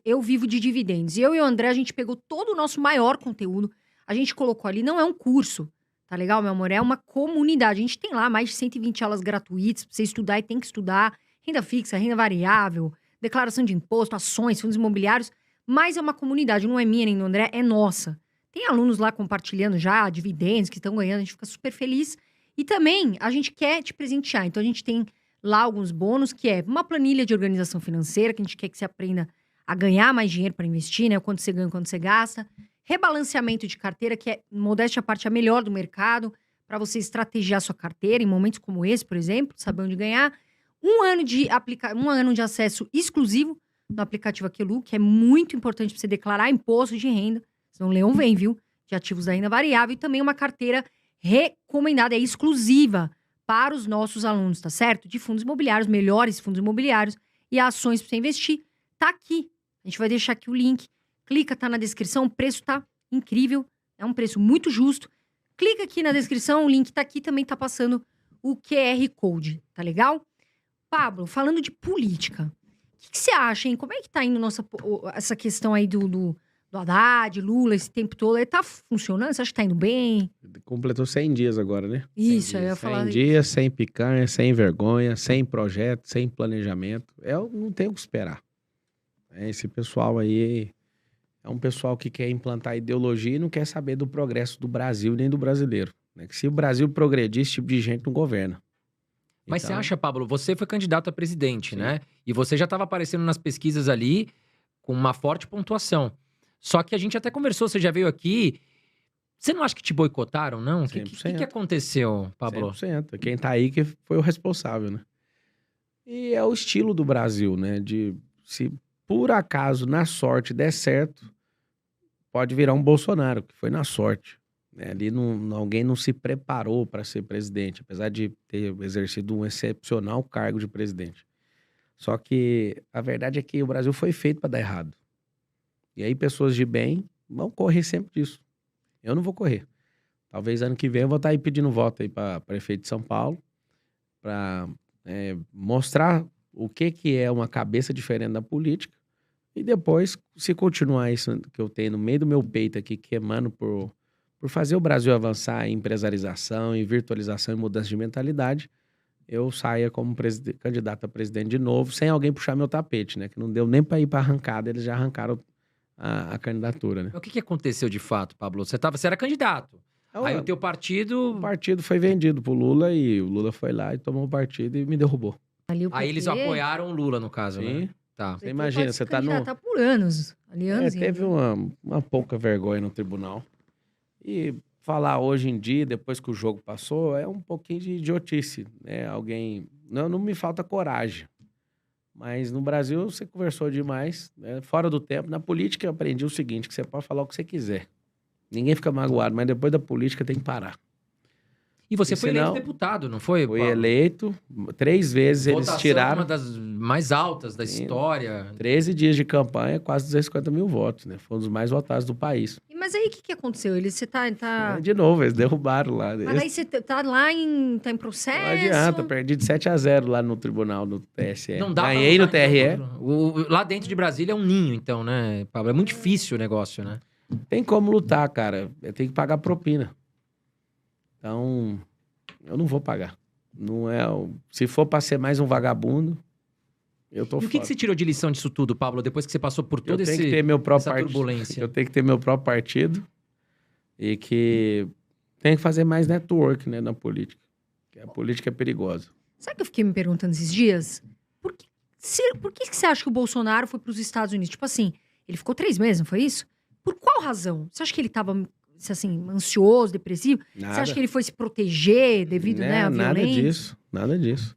Eu Vivo de Dividendos. Eu e o André, a gente pegou todo o nosso maior conteúdo, a gente colocou ali, não é um curso, tá legal, meu amor? É uma comunidade. A gente tem lá mais de 120 aulas gratuitas pra você estudar e tem que estudar. Renda fixa, renda variável, declaração de imposto, ações, fundos imobiliários. Mas é uma comunidade, não é minha nem do André, é nossa. Tem alunos lá compartilhando já dividendos que estão ganhando, a gente fica super feliz. E também a gente quer te presentear. Então a gente tem lá alguns bônus, que é uma planilha de organização financeira, que a gente quer que você aprenda a ganhar mais dinheiro para investir, né? O quanto você ganha, o quanto você gasta. Rebalanceamento de carteira, que é, modéstia à parte, a melhor do mercado, para você estrategiar sua carteira em momentos como esse, por exemplo, saber onde ganhar. Um ano de acesso exclusivo no aplicativo Aquelu, que é muito importante para você declarar imposto de renda. Senão o leão vem, viu? De ativos da renda variável. E também uma carteira recomendada, é exclusiva para os nossos alunos, tá certo? De fundos imobiliários, melhores fundos imobiliários e ações para você investir. Tá aqui. A gente vai deixar aqui o link. Clica, tá na descrição. O preço tá incrível. É um preço muito justo. Clica aqui na descrição, o link tá aqui. Também tá passando o QR Code, tá legal? Pablo, falando de política, o que você acha, hein? Como é que tá indo essa questão aí do Haddad, Lula, esse tempo todo? Ele tá funcionando? Você acha que tá indo bem? Completou 100 dias agora, né? Isso, 100 eu ia dias. falar 100 isso. dias, sem picanha, sem vergonha, sem projeto, sem planejamento. Eu não tenho o que esperar. Esse pessoal aí é um pessoal que quer implantar ideologia e não quer saber do progresso do Brasil nem do brasileiro. Né? Que se o Brasil progredir, esse tipo de gente não governa. Mas você Então, acha, Pablo, você foi candidato a presidente, Sim. né? E você já estava aparecendo nas pesquisas ali com uma forte pontuação. Só que a gente até conversou, você já veio aqui. Você não acha que te boicotaram, não? O que 100%. aconteceu, Pablo? 100%. Quem tá aí que foi o responsável, né? E é o estilo do Brasil, né? De se por acaso, na sorte, der certo, pode virar um Bolsonaro, que foi na sorte. Né? Ali alguém não se preparou para ser presidente, apesar de ter exercido um excepcional cargo de presidente. Só que a verdade é que o Brasil foi feito para dar errado. E aí pessoas de bem vão correr sempre disso. Eu não vou correr. Talvez ano que vem eu vou estar aí pedindo voto aí para prefeito de São Paulo, para mostrar o que é uma cabeça diferente da política. E depois, se continuar isso que eu tenho no meio do meu peito aqui, queimando por fazer o Brasil avançar em empresarização, em virtualização e mudança de mentalidade, eu saia como candidato a presidente de novo, sem alguém puxar meu tapete, né? Que não deu nem para ir para arrancada, eles já arrancaram a candidatura, né? O que aconteceu de fato, Pablo? Você era candidato. Aí o teu partido... O partido foi vendido pro Lula e o Lula foi lá e tomou o partido e me derrubou. Ali o Aí eles PT, apoiaram o Lula, no caso, né? Sim. Tá. o PT Você imagina, pode se você tá no... candidatar por anos. Ali, anos e teve anos. uma pouca vergonha no tribunal. E falar hoje em dia, depois que o jogo passou, é um pouquinho de idiotice, né? Alguém... Não me falta coragem. Mas no Brasil você conversou demais, né? Fora do tempo. Na política eu aprendi o seguinte, que você pode falar o que você quiser. Ninguém fica magoado, mas depois da política tem que parar. E você E foi senão- eleito deputado, não foi, Fui Pablo? eleito, 3 vezes Votação eles tiraram... uma das mais altas da Sim. história. 13 dias de campanha, quase 250 mil votos, né? Foi um dos mais votados do país. Mas aí, o que aconteceu? Você tá... De novo, eles derrubaram lá. Mas aí você tá lá tá em processo? Não adianta, perdi de 7-0 lá no tribunal do TSE. Não dá Ganhei pra no TRE. Lá dentro de Brasília é um ninho, então, né, Pablo? É muito difícil o negócio, né? Tem como lutar, cara. Eu tenho que pagar propina. Então, eu não vou pagar. Não é... Se for pra ser mais um vagabundo, eu tô E o fora. que você tirou de lição disso tudo, Pablo, depois que você passou por Eu todo tenho que ter meu próprio essa partido. turbulência? Eu tenho que ter meu próprio partido e que tem que fazer mais network, né, na política. Porque a política é perigosa. Sabe o que eu fiquei me perguntando esses dias? Por que você acha que o Bolsonaro foi para os Estados Unidos? Tipo assim, ele ficou 3 meses, não foi isso? Por qual razão? Você acha que ele tava, assim, ansioso, depressivo? Nada. Você acha que ele foi se proteger devido, né, à Nada violência? disso, nada disso.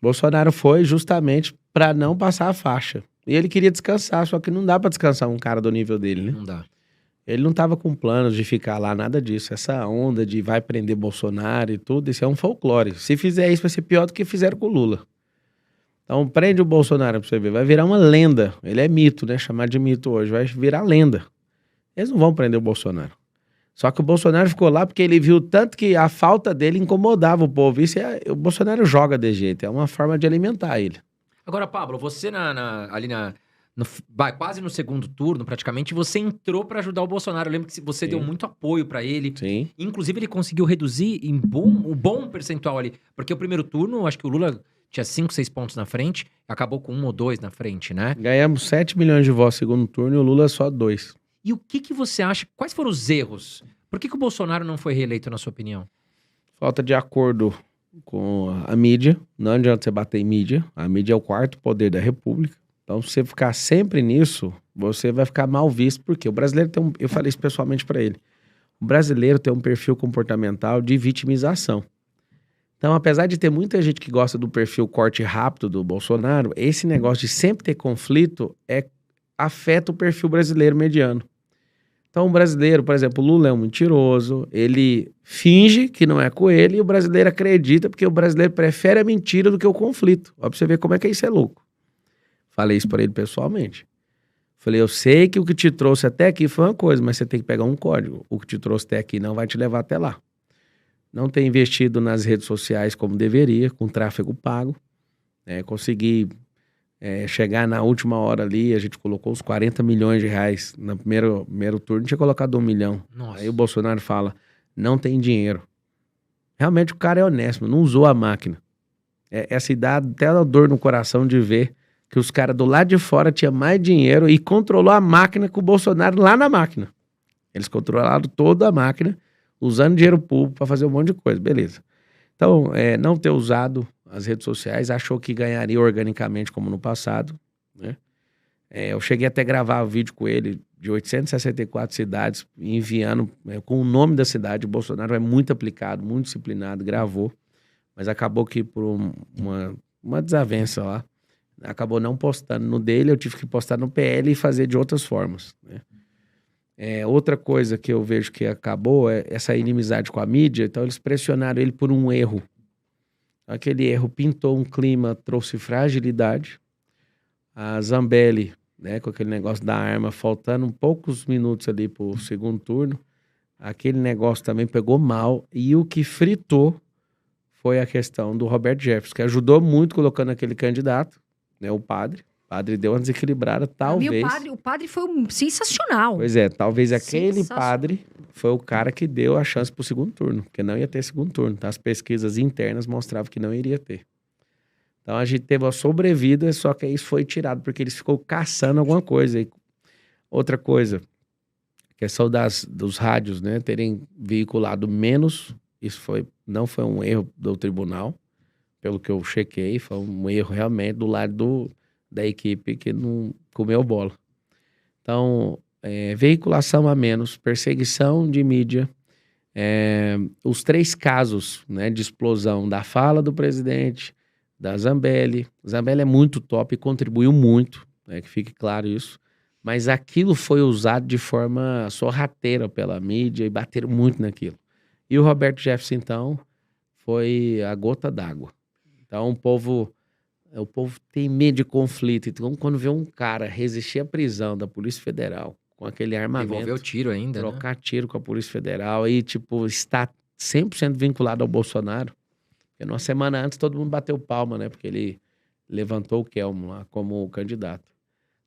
Bolsonaro foi justamente para não passar a faixa. E ele queria descansar, só que não dá pra descansar um cara do nível dele, né? Não dá. Ele não tava com planos de ficar lá, nada disso. Essa onda de vai prender Bolsonaro e tudo, isso é um folclore. Se fizer isso, vai ser pior do que fizeram com o Lula. Então, prende o Bolsonaro pra você ver. Vai virar uma lenda. Ele é mito, né? Chamado de mito hoje. Vai virar lenda. Eles não vão prender o Bolsonaro. Só que o Bolsonaro ficou lá porque ele viu tanto que a falta dele incomodava o povo. O Bolsonaro joga de jeito. É uma forma de alimentar ele. Agora, Pablo, você quase no segundo turno, praticamente, você entrou pra ajudar o Bolsonaro. Eu lembro que você deu muito apoio pra ele. Sim. Inclusive, ele conseguiu reduzir um bom percentual ali. Porque o primeiro turno, acho que o Lula tinha 5, 6 pontos na frente, acabou com 1 ou 2 na frente, né? Ganhamos 7 milhões de votos no segundo turno e o Lula só 2. E o que você acha? Quais foram os erros? Por que o Bolsonaro não foi reeleito, na sua opinião? Falta de acordo com a mídia. Não adianta você bater em mídia. A mídia é o quarto poder da República. Então, se você ficar sempre nisso, você vai ficar mal visto. Porque o brasileiro tem eu falei isso pessoalmente para ele. O brasileiro tem um perfil comportamental de vitimização. Então, apesar de ter muita gente que gosta do perfil corte rápido do Bolsonaro, esse negócio de sempre ter conflito afeta o perfil brasileiro mediano. Então, o brasileiro, por exemplo, o Lula é um mentiroso, ele finge que não é com ele e o brasileiro acredita porque o brasileiro prefere a mentira do que o conflito. Ó, pra você ver como é que isso é louco. Falei isso para ele pessoalmente. Falei, eu sei que o que te trouxe até aqui foi uma coisa, mas você tem que pegar um código. O que te trouxe até aqui não vai te levar até lá. Não tem investido nas redes sociais como deveria, com tráfego pago. Consegui chegar na última hora ali, a gente colocou os 40 milhões de reais no primeiro turno, tinha colocado 1 milhão. Nossa. Aí o Bolsonaro fala, não tem dinheiro. Realmente o cara é honesto, não usou a máquina. Essa idade até dá dor no coração de ver que os caras do lado de fora tinham mais dinheiro e controlou a máquina com o Bolsonaro lá na máquina. Eles controlaram toda a máquina, usando dinheiro público para fazer um monte de coisa, beleza. Então, não ter usado as redes sociais, achou que ganharia organicamente como no passado, né? Eu cheguei até a gravar um vídeo com ele de 864 cidades, enviando com o nome da cidade. O Bolsonaro é muito aplicado, muito disciplinado, gravou, mas acabou que por uma desavença lá, acabou não postando no dele, eu tive que postar no PL e fazer de outras formas, né? Outra coisa que eu vejo que acabou é essa inimizade com a mídia. Então eles pressionaram ele por um erro. Aquele erro pintou um clima, trouxe fragilidade. A Zambelli, né, com aquele negócio da arma, faltando poucos minutos ali pro segundo turno, aquele negócio também pegou mal. E o que fritou foi a questão do Roberto Jefferson, que ajudou muito colocando aquele candidato, né, o padre. O padre deu uma desequilibrada, talvez. O padre foi sensacional. Pois é, talvez aquele padre foi o cara que deu a chance pro segundo turno, porque não ia ter segundo turno. Tá? As pesquisas internas mostravam que não iria ter. Então a gente teve uma sobrevida, só que isso foi tirado, porque eles ficou caçando alguma coisa. E outra coisa, questão dos rádios, né, terem veiculado menos, isso não foi um erro do tribunal, pelo que eu chequei, foi um erro realmente do lado da equipe que não comeu bola. Então, veiculação a menos, perseguição de mídia, os 3 casos, né, de explosão da fala do presidente, da Zambelli. Zambelli é muito top e contribuiu muito, né, que fique claro isso, mas aquilo foi usado de forma sorrateira pela mídia e bateram muito naquilo. E o Roberto Jefferson, então, foi a gota d'água. Então, o povo tem medo de conflito. Então, quando vê um cara resistir à prisão da Polícia Federal com aquele armamento... Devolveu o tiro ainda, trocar tiro com a Polícia Federal e, está 100% vinculado ao Bolsonaro. Porque numa semana antes, todo mundo bateu palma, né? Porque ele levantou o Kelmo lá como candidato.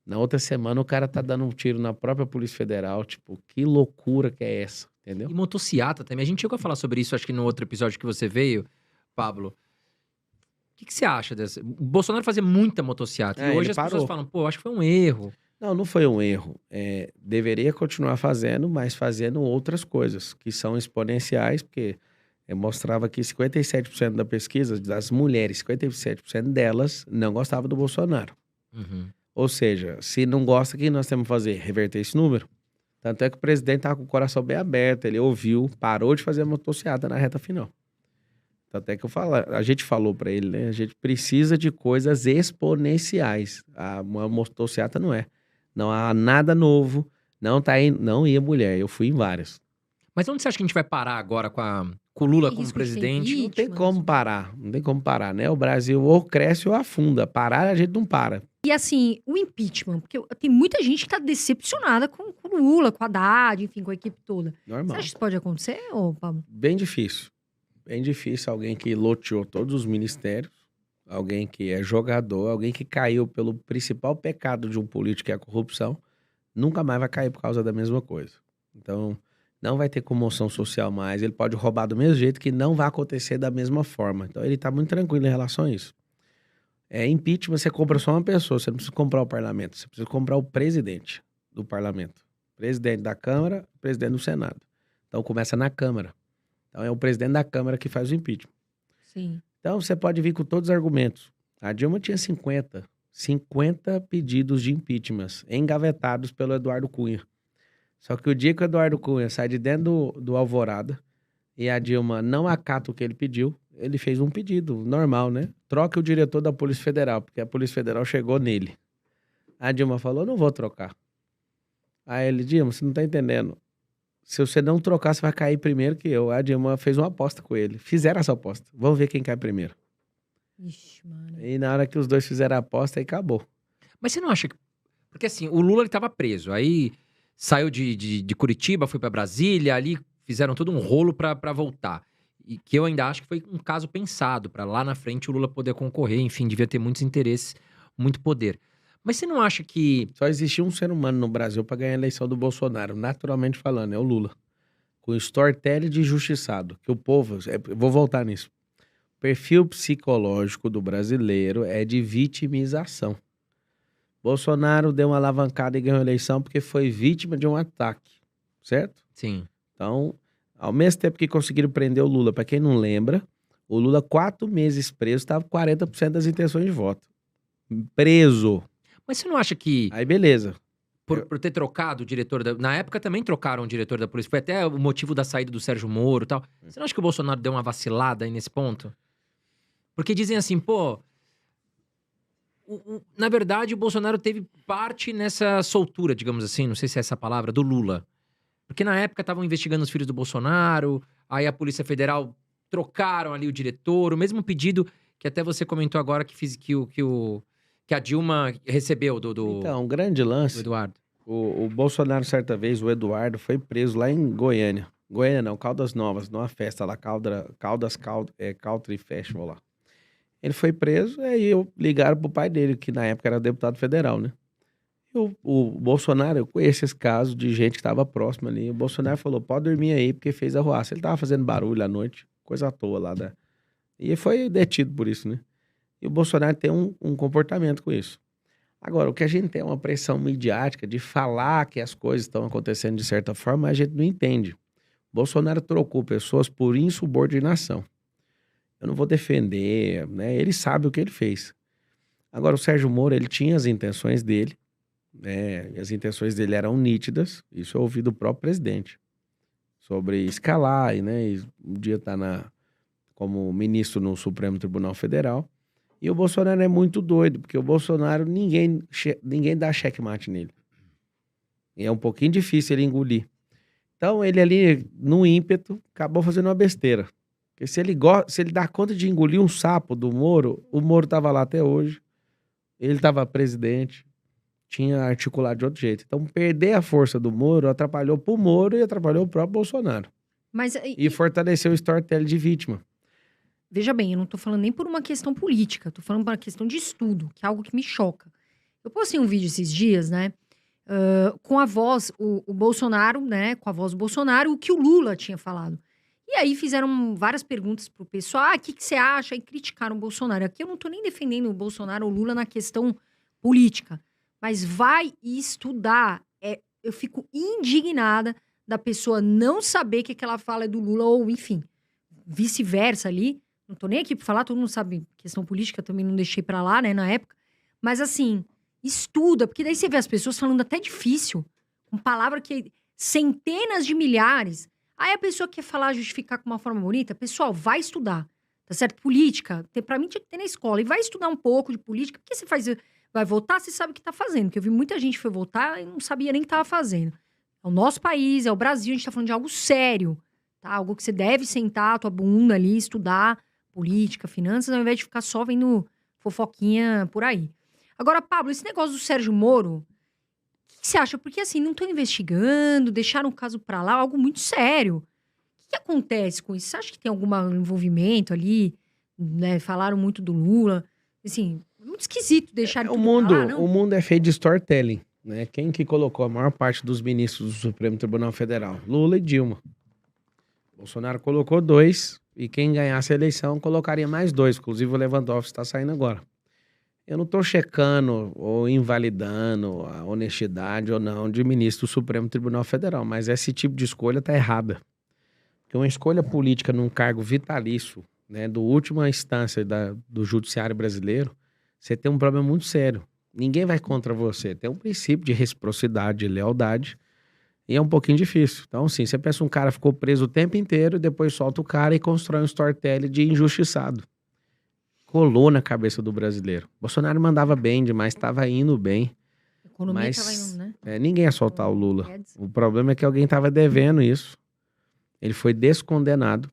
Na outra semana, o cara tá dando um tiro na própria Polícia Federal. Tipo, que loucura que é essa, entendeu? E motociata também. A gente chegou a falar sobre isso, acho que no outro episódio que você veio, Pablo. O que você acha dessa? O Bolsonaro fazia muita motociata. E hoje as pessoas falam, acho que foi um erro. Não foi um erro. Deveria continuar fazendo, mas fazendo outras coisas, que são exponenciais, porque mostrava que 57% da pesquisa, das mulheres, 57% delas não gostavam do Bolsonaro. Uhum. Ou seja, se não gosta, o que nós temos que fazer? Reverter esse número. Tanto é que o presidente estava com o coração bem aberto, ele ouviu, parou de fazer a motociata na reta final. Até que a gente falou para ele, né? A gente precisa de coisas exponenciais. Uma motociata não é. Não há nada novo. Não ia mulher. Eu fui em várias. Mas onde você acha que a gente vai parar agora com o Lula Tem como risco de ter presidente? Não tem impeachment. como parar. Não tem como parar, né? O Brasil ou cresce ou afunda. Parar, a gente não para. E assim, o impeachment, porque tem muita gente que tá decepcionada com o Lula, com a Haddad, enfim, com a equipe toda. Você Normal. acha que isso pode acontecer, ô Pablo? Bem difícil. Bem difícil. Alguém que loteou todos os ministérios. Alguém que é jogador. Alguém que caiu pelo principal pecado de um político, que é a corrupção. Nunca mais vai cair por causa da mesma coisa. Então, não vai ter comoção social mais. Ele pode roubar do mesmo jeito, que não vai acontecer da mesma forma. Então, ele tá muito tranquilo em relação a isso. Impeachment, você compra só uma pessoa. Você não precisa comprar o parlamento. Você precisa comprar o presidente do parlamento. Presidente da Câmara, presidente do Senado. Então, começa na Câmara. Então, é o presidente da Câmara que faz o impeachment. Sim. Então, você pode vir com todos os argumentos. A Dilma tinha 50 pedidos de impeachment engavetados pelo Eduardo Cunha. Só que o dia que o Eduardo Cunha sai de dentro do Alvorada e a Dilma não acata o que ele pediu, ele fez um pedido normal, né? Troque o diretor da Polícia Federal, porque a Polícia Federal chegou nele. A Dilma falou, não vou trocar. Aí ele, Dilma, você não tá entendendo. Se você não trocar, você vai cair primeiro que eu. A Dilma fez uma aposta com ele. Fizeram essa aposta. Vamos ver quem cai primeiro. Ixi, mano. E na hora que os dois fizeram a aposta, aí acabou. Mas você não acha que... Porque assim, o Lula ele tava preso. Aí saiu de Curitiba, foi pra Brasília, ali fizeram todo um rolo pra voltar. E que eu ainda acho que foi um caso pensado, pra lá na frente o Lula poder concorrer. Enfim, devia ter muitos interesses, muito poder. Mas você não acha que... Só existia um ser humano no Brasil para ganhar a eleição do Bolsonaro, naturalmente falando, é o Lula. Com storytelling de injustiçado, que o povo... eu vou voltar nisso. O perfil psicológico do brasileiro é de vitimização. Bolsonaro deu uma alavancada e ganhou a eleição porque foi vítima de um ataque, certo? Sim. Então, ao mesmo tempo que conseguiram prender o Lula, para quem não lembra, o Lula, 4 meses preso, estava com 40% das intenções de voto. Preso. Mas você não acha que... Aí, beleza. Por ter trocado o diretor da... Na época também trocaram o diretor da polícia. Foi até o motivo da saída do Sérgio Moro e tal. Você não acha que o Bolsonaro deu uma vacilada aí nesse ponto? Porque dizem assim, pô... na verdade, o Bolsonaro teve parte nessa soltura, digamos assim, não sei se é essa a palavra, do Lula. Porque na época estavam investigando os filhos do Bolsonaro, aí a Polícia Federal trocaram ali o diretor, o mesmo pedido que até você comentou agora que a Dilma recebeu do Então, um grande lance. Eduardo. O Bolsonaro, certa vez, o Eduardo, foi preso lá em Goiânia. Goiânia não, Caldas Novas, numa festa lá, Country Festival lá. Ele foi preso, aí ligaram pro pai dele, que na época era deputado federal, né? E o Bolsonaro, eu conheço esse caso de gente que estava próxima ali. O Bolsonaro falou, pode dormir aí, porque fez arruaça. Ele tava fazendo barulho à noite, coisa à toa lá. E foi detido por isso, né? E o Bolsonaro tem um comportamento com isso. Agora, o que a gente tem é uma pressão midiática de falar que as coisas estão acontecendo de certa forma, a gente não entende. Bolsonaro trocou pessoas por insubordinação. Eu não vou defender, né? Ele sabe o que ele fez. Agora, o Sérgio Moro, ele tinha as intenções dele, né? E as intenções dele eram nítidas. Isso eu ouvi do próprio presidente. Sobre escalar, né? E um dia tá como ministro no Supremo Tribunal Federal. E o Bolsonaro é muito doido, porque o Bolsonaro, ninguém dá checkmate nele. E é um pouquinho difícil ele engolir. Então, ele ali, no ímpeto, acabou fazendo uma besteira. Porque se ele dá conta de engolir um sapo do Moro, o Moro estava lá até hoje, ele estava presidente, tinha articulado de outro jeito. Então, perder a força do Moro atrapalhou pro Moro e atrapalhou o próprio Bolsonaro. Mas, E fortaleceu o storytelling de vítima. Veja bem, eu não tô falando nem por uma questão política, tô falando por uma questão de estudo, que é algo que me choca. Eu postei um vídeo esses dias, né, com a voz, o Bolsonaro, né, com a voz do Bolsonaro, o que o Lula tinha falado. E aí fizeram várias perguntas pro pessoal, o que você acha? E criticaram o Bolsonaro. Aqui eu não tô nem defendendo o Bolsonaro ou o Lula na questão política, mas vai estudar. Eu fico indignada da pessoa não saber que aquela fala é do Lula, ou enfim, vice-versa ali. Não tô nem aqui pra falar, todo mundo sabe, questão política também não deixei pra lá, né, na época. Mas assim, estuda, porque daí você vê as pessoas falando até difícil, com palavra que centenas de milhares. Aí a pessoa quer falar, justificar com uma forma bonita. Pessoal, vai estudar. tá certo? Política, pra mim tinha que ter na escola. E vai estudar um pouco de política, porque você vai votar, você sabe o que tá fazendo. Porque eu vi muita gente que foi votar e não sabia nem o que tava fazendo. É o nosso país, é o Brasil, a gente tá falando de algo sério, tá? Algo que você deve sentar a tua bunda ali, estudar política, finanças, ao invés de ficar só vendo fofoquinha por aí. Agora, Pablo, esse negócio do Sérgio Moro, o que você acha? Porque assim, não estão investigando, deixaram o caso pra lá, algo muito sério. O que acontece com isso? Você acha que tem algum envolvimento ali? Né? Falaram muito do Lula. Assim, muito esquisito deixar tudo pra lá, não? O mundo é feito de storytelling, né? Quem que colocou a maior parte dos ministros do Supremo Tribunal Federal? Lula e Dilma. Bolsonaro colocou 2 e quem ganhasse a eleição colocaria mais 2. Inclusive o Lewandowski está saindo agora. Eu não estou checando ou invalidando a honestidade ou não de ministro do Supremo Tribunal Federal, mas esse tipo de escolha está errada. Porque uma escolha política num cargo vitalício, né, do última instância do judiciário brasileiro, você tem um problema muito sério. Ninguém vai contra você. Tem um princípio de reciprocidade, de lealdade, e é um pouquinho difícil. Então, assim, você pensa um cara ficou preso o tempo inteiro, depois solta o cara e constrói um storytelling de injustiçado. Colou na cabeça do brasileiro. Bolsonaro mandava bem demais, estava indo bem. A economia Mas tava indo, né? ninguém ia soltar o Lula. O problema é que alguém estava devendo isso. Ele foi descondenado.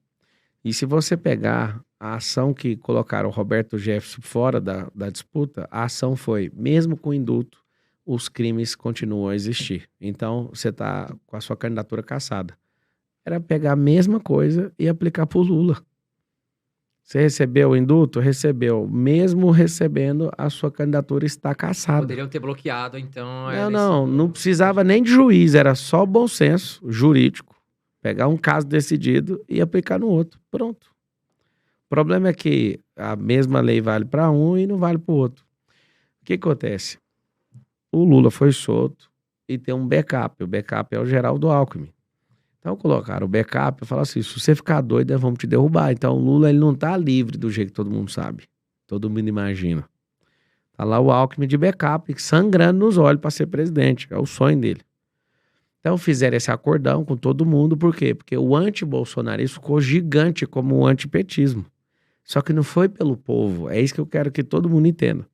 E se você pegar a ação que colocaram o Roberto Jefferson fora da disputa, a ação foi, mesmo com indulto, os crimes continuam a existir. Então, você está com a sua candidatura cassada. Era pegar a mesma coisa e aplicar para o Lula. Você recebeu o indulto? Recebeu. Mesmo recebendo, a sua candidatura está cassada. Poderiam ter bloqueado, então... Não precisava nem de juiz, era só bom senso jurídico. Pegar um caso decidido e aplicar no outro. Pronto. O problema é que a mesma lei vale para um e não vale para o outro. O que acontece? O Lula foi solto e tem um backup. O backup é o Geraldo Alckmin. Então colocaram o backup e falaram assim, se você ficar doido, vamos te derrubar. Então o Lula ele não tá livre do jeito que todo mundo sabe. Todo mundo imagina. Tá lá o Alckmin de backup, sangrando nos olhos para ser presidente. É o sonho dele. Então fizeram esse acordão com todo mundo. Por quê? Porque o anti-bolsonarismo ficou gigante como o antipetismo. Só que não foi pelo povo. É isso que eu quero que todo mundo entenda.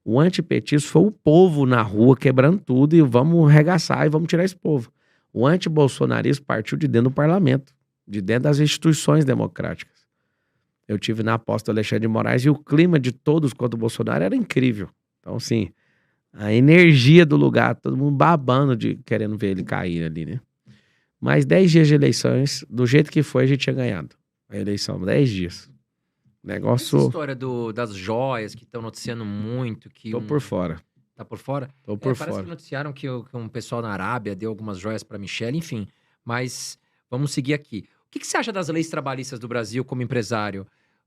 O antipetismo foi o povo na rua quebrando tudo e vamos arregaçar e vamos tirar esse povo. O antibolsonarismo partiu de dentro do parlamento, de dentro das instituições democráticas. Eu tive na posse do Alexandre de Moraes e o clima de todos contra o Bolsonaro era incrível. Então, assim, a energia do lugar, todo mundo babando de querendo ver ele cair ali, né? Mas 10 dias de eleições, do jeito que foi, a gente tinha ganhado a eleição, 10 dias. Negócio... Essa história das joias que estão noticiando muito, que... Tô por fora. Tá por fora? Tô por Parece fora. que noticiaram que um pessoal na Arábia deu algumas joias pra Michelle, enfim. Mas vamos seguir aqui. O que você acha das leis trabalhistas do Brasil como empresário?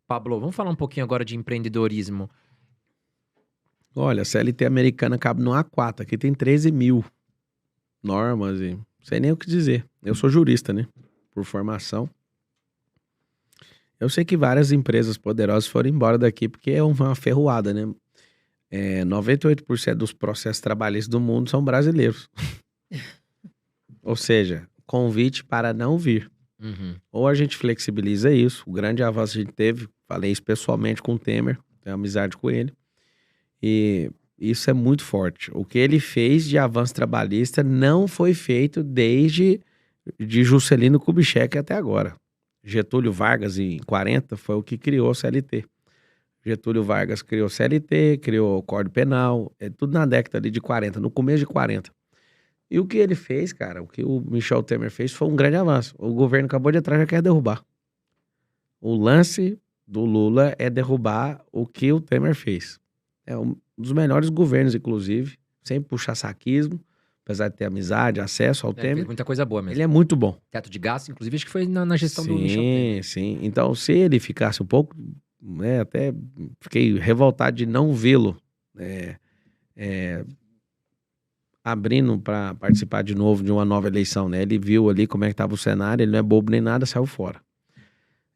Pablo, vamos falar um pouquinho agora de empreendedorismo. Olha, a CLT americana cabe no A4. Aqui tem 13 mil normas e não sei nem o que dizer. Eu sou jurista, né? Por formação. Eu sei que várias empresas poderosas foram embora daqui porque é uma ferroada, né? 98% dos processos trabalhistas do mundo são brasileiros. Ou seja, convite para não vir. Uhum. Ou a gente flexibiliza isso. O grande avanço que a gente teve, falei isso pessoalmente com o Temer, tenho amizade com ele. E isso é muito forte. O que ele fez de avanço trabalhista não foi feito desde de Juscelino Kubitschek até agora. Getúlio Vargas, em 40, foi o que criou o CLT. Getúlio Vargas criou o CLT, criou o Código Penal, tudo na década ali de 40, no começo de 40. E o que ele fez, cara, o que o Michel Temer fez foi um grande avanço. O governo acabou de atrás já quer derrubar. O lance do Lula é derrubar o que o Temer fez. É um dos melhores governos, inclusive, sem puxar saquismo, apesar de ter amizade, acesso ao Temer. Fez muita coisa boa mesmo. Ele é muito bom. Teto de gasto, inclusive, acho que foi na gestão do Michel Temer. Sim. Então, se ele ficasse um pouco... até fiquei revoltado de não vê-lo abrindo para participar de novo de uma nova eleição, né? Ele viu ali como é que estava o cenário, ele não é bobo nem nada, saiu fora.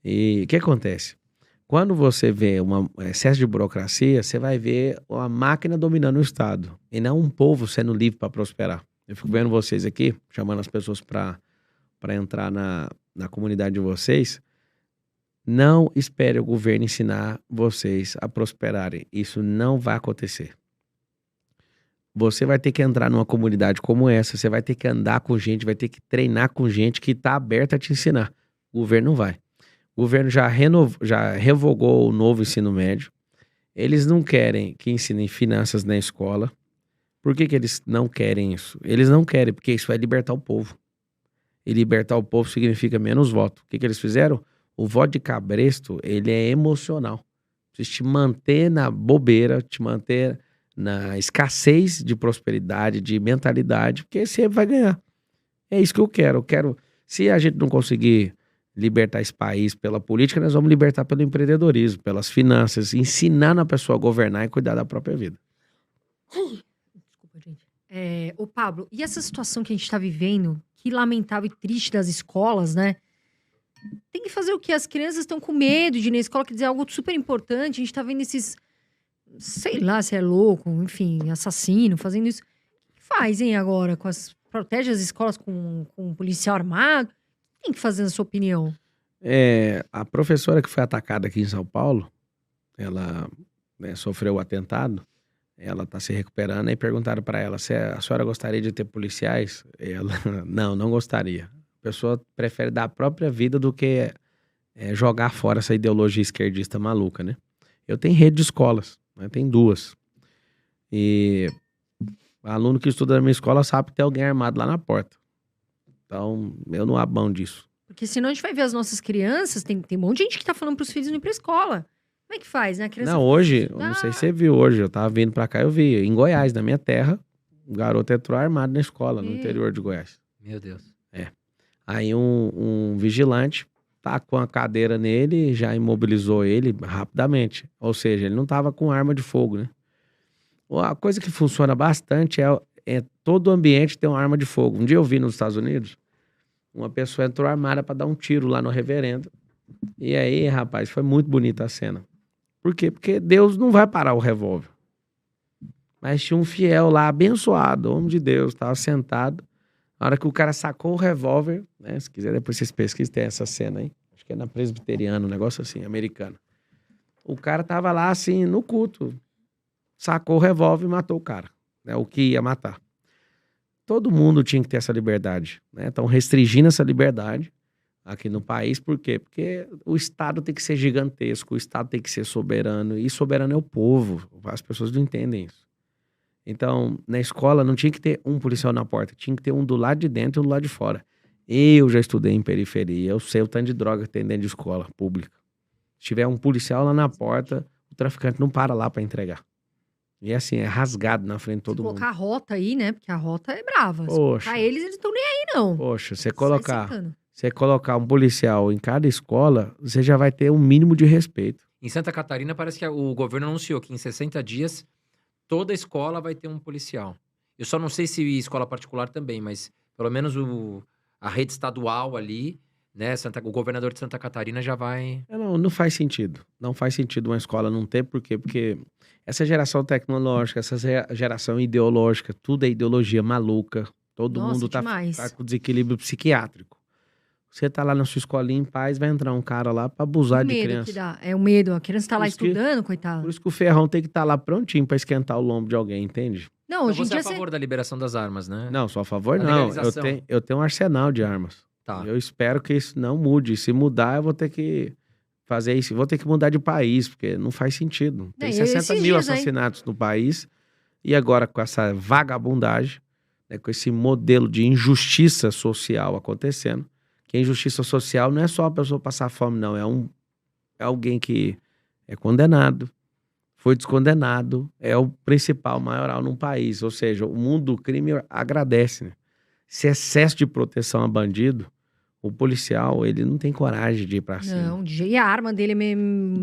E o que acontece? Quando você vê um excesso de burocracia, você vai ver a máquina dominando o Estado e não um povo sendo livre para prosperar. Eu fico vendo vocês aqui, chamando as pessoas para entrar na comunidade de vocês. Não espere o governo ensinar vocês a prosperarem. Isso não vai acontecer. Você vai ter que entrar numa comunidade como essa, você vai ter que andar com gente, vai ter que treinar com gente que está aberta a te ensinar. O governo não vai. O governo já revogou o novo ensino médio. Eles não querem que ensinem finanças na escola. Por que eles não querem isso? Eles não querem, porque isso vai libertar o povo. E libertar o povo significa menos voto. O que eles fizeram? O voto de cabresto, ele é emocional. Precisa te manter na bobeira, te manter na escassez de prosperidade, de mentalidade, porque sempre vai ganhar. É isso que eu quero. Se a gente não conseguir libertar esse país pela política, nós vamos libertar pelo empreendedorismo, pelas finanças, ensinando a pessoa a governar e cuidar da própria vida. Desculpa, gente. Ô, Pablo, e essa situação que a gente tá vivendo, que lamentável e triste das escolas, né? Tem que fazer o quê? As crianças estão com medo de ir na escola, quer dizer, algo super importante. A gente tá vendo esses, sei lá se é louco, enfim, assassino, fazendo isso. O que faz, hein, agora? Protege as escolas com um policial armado? O que tem que fazer, na sua opinião? A professora que foi atacada aqui em São Paulo, ela sofreu o atentado, ela está se recuperando, e perguntaram para ela se a senhora gostaria de ter policiais. Ela, não gostaria. A pessoa prefere dar a própria vida do que jogar fora essa ideologia esquerdista maluca, né? Eu tenho rede de escolas, né? Tem 2. E aluno que estuda na minha escola sabe que tem alguém armado lá na porta. Então, eu não abro mão disso. Porque senão a gente vai ver as nossas crianças, tem um monte de gente que tá falando pros filhos não ir pra escola. Como é que faz, né? A criança Não, hoje, eu não sei se você viu hoje, eu tava vindo pra cá, eu vi, em Goiás, na minha terra, um garoto entrou armado na escola, no interior de Goiás. Meu Deus. Aí um vigilante tacou uma cadeira nele e já imobilizou ele rapidamente. Ou seja, ele não tava com arma de fogo, né? A coisa que funciona bastante é todo ambiente ter uma arma de fogo. Um dia eu vi nos Estados Unidos, uma pessoa entrou armada pra dar um tiro lá no reverendo. E aí, rapaz, foi muito bonita a cena. Por quê? Porque Deus não vai parar o revólver. Mas tinha um fiel lá, abençoado, homem de Deus, tava sentado. Na hora que o cara sacou o revólver, né? Se quiser, depois vocês pesquisem, tem essa cena aí. Acho que é na Presbiteriana, um negócio assim, americano. O cara tava lá, assim, no culto. Sacou o revólver e matou o cara. Né? O que ia matar. Todo mundo tinha que ter essa liberdade. Né? Estão restringindo essa liberdade aqui no país. Por quê? Porque o Estado tem que ser gigantesco, o Estado tem que ser soberano. E soberano é o povo. As pessoas não entendem isso. Então, na escola não tinha que ter um policial na porta, tinha que ter um do lado de dentro e um do lado de fora. Eu já estudei em periferia, eu sei o tanto de droga que tem dentro de escola pública. Se tiver um policial lá na porta, o traficante não para lá pra entregar. E assim, é rasgado na frente de todo mundo. Colocar a rota aí, né? Porque a rota é brava. Se Poxa. colocar eles não estão nem aí, não. Poxa, Sai sentando. você colocar um policial em cada escola, você já vai ter um mínimo de respeito. Em Santa Catarina, parece que o governo anunciou que em 60 dias toda escola vai ter um policial. Eu só não sei se escola particular também, mas pelo menos a rede estadual ali, né? O governador de Santa Catarina já vai. Não faz sentido. Não faz sentido uma escola não ter, por quê? Porque essa geração tecnológica, essa geração ideológica, tudo é ideologia maluca. Todo Nossa, mundo tá demais. com desequilíbrio psiquiátrico. Você tá lá na sua escolinha em paz, vai entrar um cara lá pra abusar O de medo criança. que dá. É o medo. A criança tá lá Por isso que- estudando, coitada. Por isso que o ferrão tem que estar lá prontinho pra esquentar o lombo de alguém, entende? Não, Então hoje em você é dia a favor da liberação das armas, né? Não, sou a favor, A não. legalização. Eu tenho um arsenal de armas. Tá. Eu espero que isso não mude. Se mudar, eu vou ter que fazer isso. Vou ter que mudar de país, porque não faz sentido. Tem É, 60 esses mil dias, hein? assassinatos no país. E agora, com essa vagabundagem, né, com esse modelo de injustiça social acontecendo, que a injustiça social não é só a pessoa passar fome, não. É alguém que é condenado, foi descondenado, é o principal maioral num país. Ou seja, o mundo do crime agradece, né? Esse excesso de proteção a bandido, o policial, ele não tem coragem de ir pra cima. Não, e a arma dele